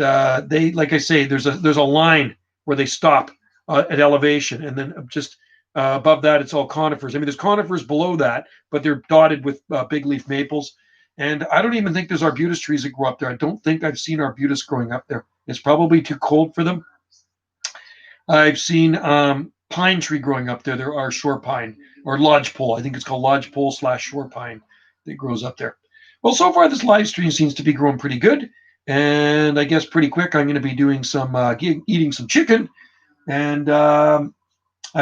they, like I say, there's a line where they stop at elevation, and then just above that, it's all conifers. I mean, there's conifers below that, but they're dotted with big leaf maples. And I don't even think there's arbutus trees that grow up there. I don't think I've seen arbutus growing up there. It's probably too cold for them. I've seen pine tree growing up there. There are shore pine or lodgepole. I think it's called lodgepole / shore pine that grows up there. Well, so far this live stream seems to be growing pretty good, and I guess pretty quick I'm going to be doing some eating some chicken, and I've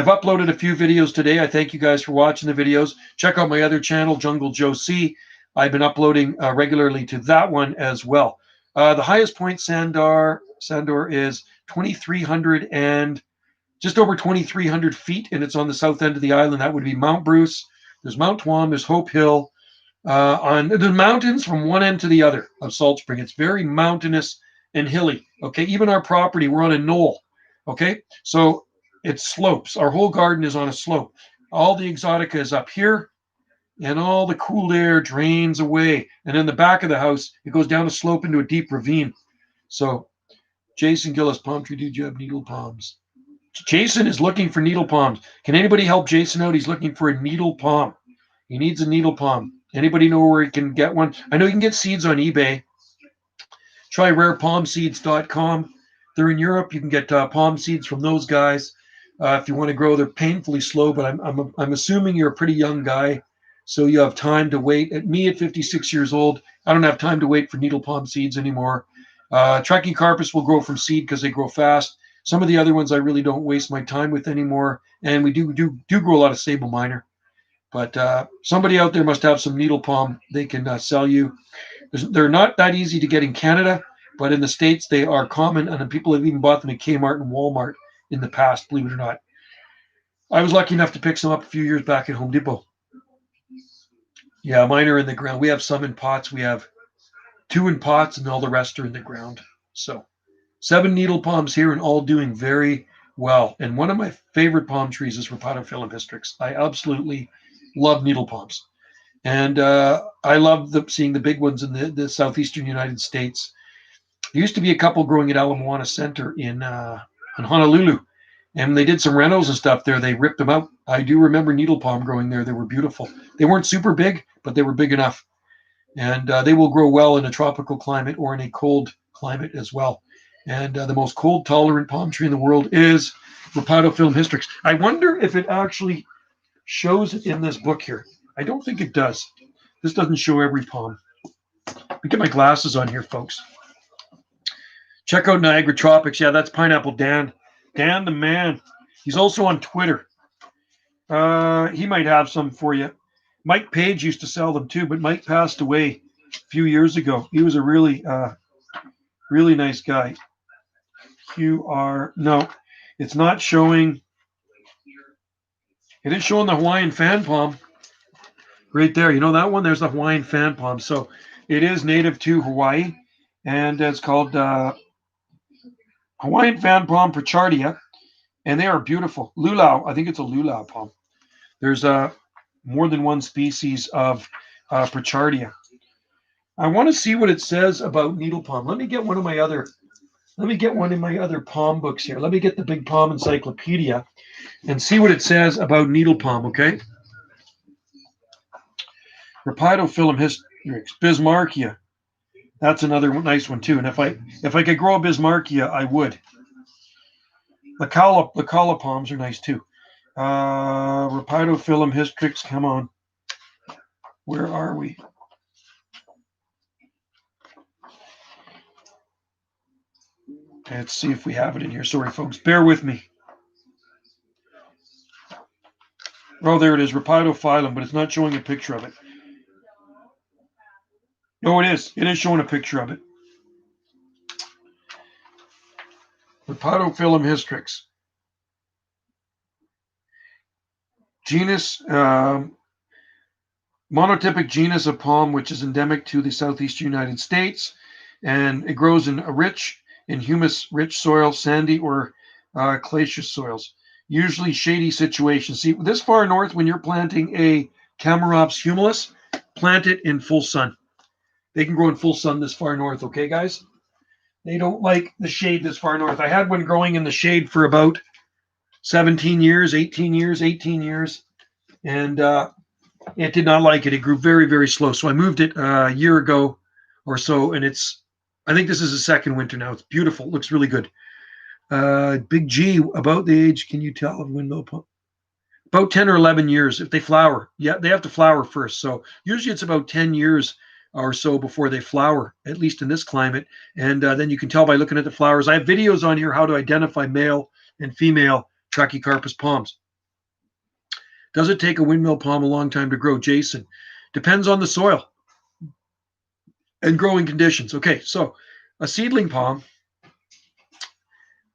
uploaded a few videos today. I thank you guys for watching the videos. Check out my other channel, Jungle Joe C. I've been uploading regularly to that one as well. The highest point, Sandor, is 2,300 and just over 2,300 feet, and it's on the south end of the island. That would be Mount Bruce. There's Mount Tuam. There's Hope Hill. On the mountains from one end to the other of Salt Spring. It's very mountainous and hilly. Okay, even our property, we're on a knoll. Okay, so it slopes. Our whole garden is on a slope. All the exotica is up here, and all the cool air drains away. And in the back of the house, it goes down a slope into a deep ravine. So, Jason Gillis, palm tree, do you have needle palms? Jason is looking for needle palms. Can anybody help Jason out? He's looking for a needle palm. He needs a needle palm. Anybody know where he can get one? I know you can get seeds on eBay. Try rarepalmseeds.com. They're in Europe. You can get palm seeds from those guys. If you want to grow, they're painfully slow, but I'm assuming you're a pretty young guy, so you have time to wait. At 56 years old, I don't have time to wait for needle palm seeds anymore. Trachycarpus will grow from seed because they grow fast. Some of the other ones I really don't waste my time with anymore, and we do grow a lot of sable minor. But somebody out there must have some needle palm they can sell you. They're not that easy to get in Canada, but in the States they are common, and people have even bought them at Kmart and Walmart in the past, believe it or not. I was lucky enough to pick some up a few years back at Home Depot. Yeah, mine are in the ground. We have some in pots. We have 2 in pots, and all the rest are in the ground. So 7 needle palms here, and all doing very well. And one of my favorite palm trees is Rhopatophyllum hystrix. I absolutely love needle palms. And I love seeing the big ones in the southeastern United States. There used to be a couple growing at Ala Moana Center in Honolulu. And they did some renos and stuff there. They ripped them out. I do remember needle palm growing there. They were beautiful. They weren't super big, but they were big enough. And they will grow well in a tropical climate or in a cold climate as well. And the most cold tolerant palm tree in the world is Rhopatophyllum hystrix. I wonder if it actually shows it in this book here. I don't think it does. This doesn't show every palm. Let me get my glasses on here, folks. Check out Niagara Tropics. Yeah, that's Pineapple Dan. Dan the man. He's also on Twitter. He might have some for you. Mike Page used to sell them too, but Mike passed away a few years ago. He was a really nice guy. No, it's not showing. It is showing the Hawaiian fan palm right there. You know that one? There's the Hawaiian fan palm. So it is native to Hawaii, and it's called Hawaiian fan palm Pritchardia, and they are beautiful. Lulau, I think it's a lulau palm. There's more than one species of Pritchardia. I want to see what it says about needle palm. Let me get one in my other palm books here. Let me get the Big Palm Encyclopedia and see what it says about needle palm, okay? Rhopatophyllum hystrix, Bismarckia. That's another nice one too. And if I could grow a Bismarckia, I would. The Kala palms are nice too. Rhopatophyllum hystrix, come on. Where are we? Let's see if we have it in here. Sorry, folks. Bear with me. Oh, there it is. Rhopatophyllum, but it's not showing a picture of it. No, it is. It is showing a picture of it. Rhopatophyllum hystrix. Genus, monotypic genus of palm, which is endemic to the southeastern United States, and it grows in humus-rich soil, sandy or clayous soils, usually shady situations. See, this far north, when you're planting a Chamaerops humilis, plant it in full sun. They can grow in full sun this far north, okay, guys? They don't like the shade this far north. I had one growing in the shade for about 17 years, 18 years, 18 years, and it did not like it. It grew very, very slow. So I moved it a year ago or so, and I think this is the second winter now. It's beautiful. It looks really good. Big G, about the age, can you tell of windmill pump? About 10 or 11 years if they flower. Yeah, they have to flower first. So usually it's about 10 years or so before they flower, at least in this climate. And then you can tell by looking at the flowers. I have videos on here how to identify male and female Trachycarpus palms. Does it take a windmill palm a long time to grow? Jason, depends on the soil and growing conditions. Okay, so a seedling palm.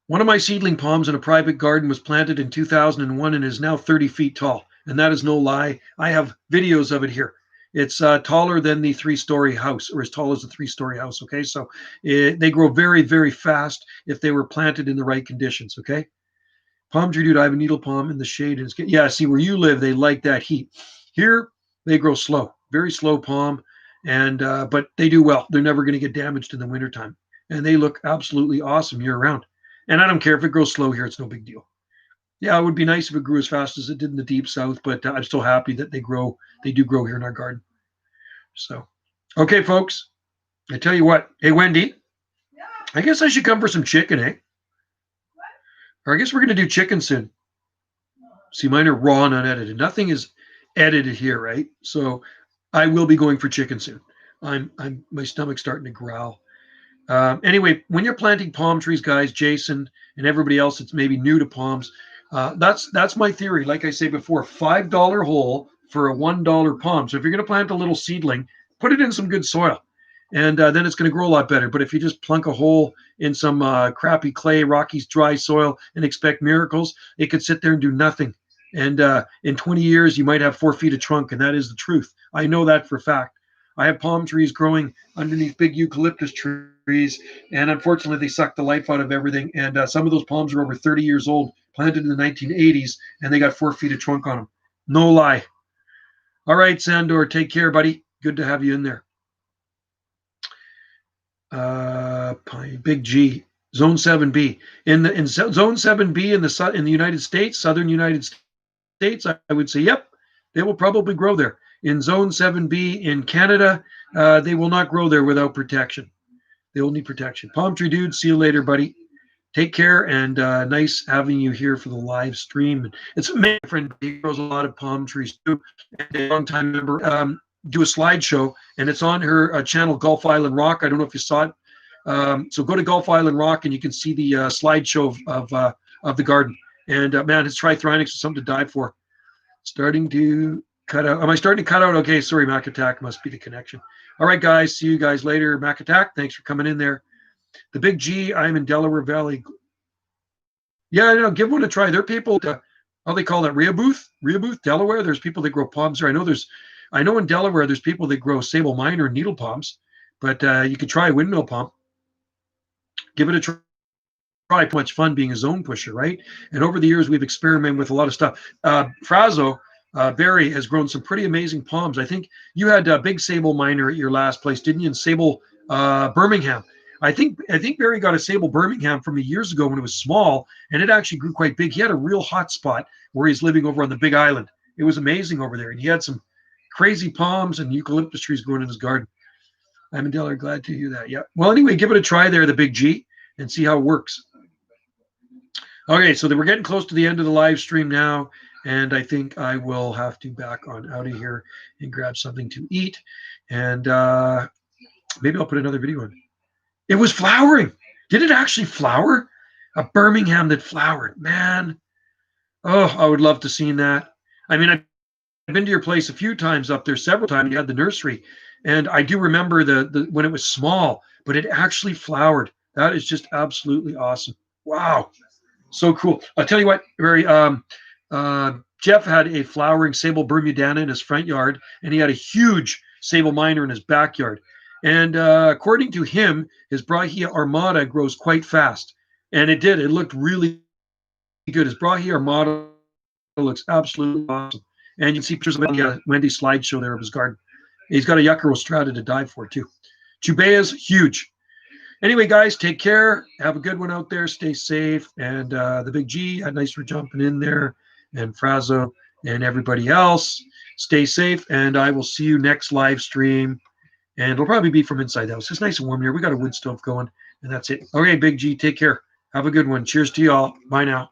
One of my seedling palms in a private garden was planted in 2001 and is now 30 feet tall. And that is no lie. I have videos of it here. It's taller than the 3-story house, or as tall as a 3-story house. Okay, so they grow very, very fast if they were planted in the right conditions. Okay. Palm tree dude, I have a needle palm in the shade. And yeah, see where you live, they like that heat. Here, they grow slow, very slow palm, and but they do well. They're never going to get damaged in the wintertime. And they look absolutely awesome year round. And I don't care if it grows slow here, it's no big deal. Yeah, it would be nice if it grew as fast as it did in the deep south, but I'm still happy that they do grow here in our garden. So, okay, folks, I tell you what. Hey, Wendy, I guess I should come for some chicken, eh? Or I guess we're going to do chicken soon. See, mine are raw and unedited. Nothing is edited here, right? So I will be going for chicken soon. My stomach's starting to growl. Anyway, when you're planting palm trees, guys, Jason and everybody else that's maybe new to palms, that's my theory. Like I say before, $5 hole for a $1 palm. So if you're going to plant a little seedling, put it in some good soil, and then it's going to grow a lot better. But if you just plunk a hole in some crappy clay, rocky, dry soil and expect miracles, it could sit there and do nothing. And in 20 years, you might have 4 feet of trunk, and that is the truth. I know that for a fact. I have palm trees growing underneath big eucalyptus trees, and unfortunately, they suck the life out of everything. And some of those palms are over 30 years old, planted in the 1980s, and they got 4 feet of trunk on them. No lie. All right, Sandor, take care, buddy. Good to have you in there. Big G, Zone 7B. In Zone 7B in the United States, Southern United States, I would say, yep, they will probably grow there. In Zone 7B in Canada, they will not grow there without protection. They will need protection. Palm tree dude, see you later, buddy. Take care, and nice having you here for the live stream. It's my friend. He grows a lot of palm trees too. And a long time member. Do a slideshow, and it's on her channel, Gulf Island Rock. I don't know if you saw it. So go to Gulf Island Rock, and you can see the slideshow of the garden. And man, his Trithrinax is something to die for. Starting to cut out. Am I starting to cut out? Okay, sorry, Mac Attack. Must be the connection. All right, guys. See you guys later. Mac Attack, thanks for coming in there. The Big G, I'm in Delaware Valley. Yeah, no, give one a try. There are people, how they call it, Rehoboth, Delaware. There's people that grow palms there. I know in Delaware, there's people that grow sable minor and needle palms, but you could try a windmill palm. Give it a try. Much fun being a zone pusher, right? And over the years, we've experimented with a lot of stuff. Frazo, Barry has grown some pretty amazing palms. I think you had a big sable minor at your last place, didn't you? In Sable Birmingham. I think Barry got a Sable Birmingham from me years ago when it was small, and it actually grew quite big. He had a real hot spot where he's living over on the Big Island. It was amazing over there, and he had some crazy palms and eucalyptus trees growing in his garden. I'm in Delaware, glad to hear that. Yeah. Well, anyway, give it a try there, the Big G, and see how it works. Okay, so we're getting close to the end of the live stream now, and I think I will have to back on out of here and grab something to eat, and maybe I'll put another video in. It was flowering. Did it actually flower? A Birmingham that flowered, man. Oh, I would love to see that. I mean, I've been to your place a few times up there, several times. You had the nursery, and I do remember the when it was small, but it actually flowered. That is just absolutely awesome. Wow. So cool. I'll tell you what, Barry, Jeff had a flowering Sable Bermudana in his front yard, and he had a huge Sable Minor in his backyard. And according to him, his Brahia Armata grows quite fast. And it did. It looked really good. His Brahia Armata looks absolutely awesome. And you can see pictures of Wendy's slideshow there of his garden. He's got a Yucca Rostrata to die for too. Chubea's huge. Anyway, guys, take care. Have a good one out there. Stay safe. And the Big G, nice for jumping in there. And Frazo and everybody else. Stay safe. And I will see you next live stream. And it'll probably be from inside the house. It's nice and warm here. We got a wood stove going. And that's it. Okay, Big G, take care. Have a good one. Cheers to y'all. Bye now.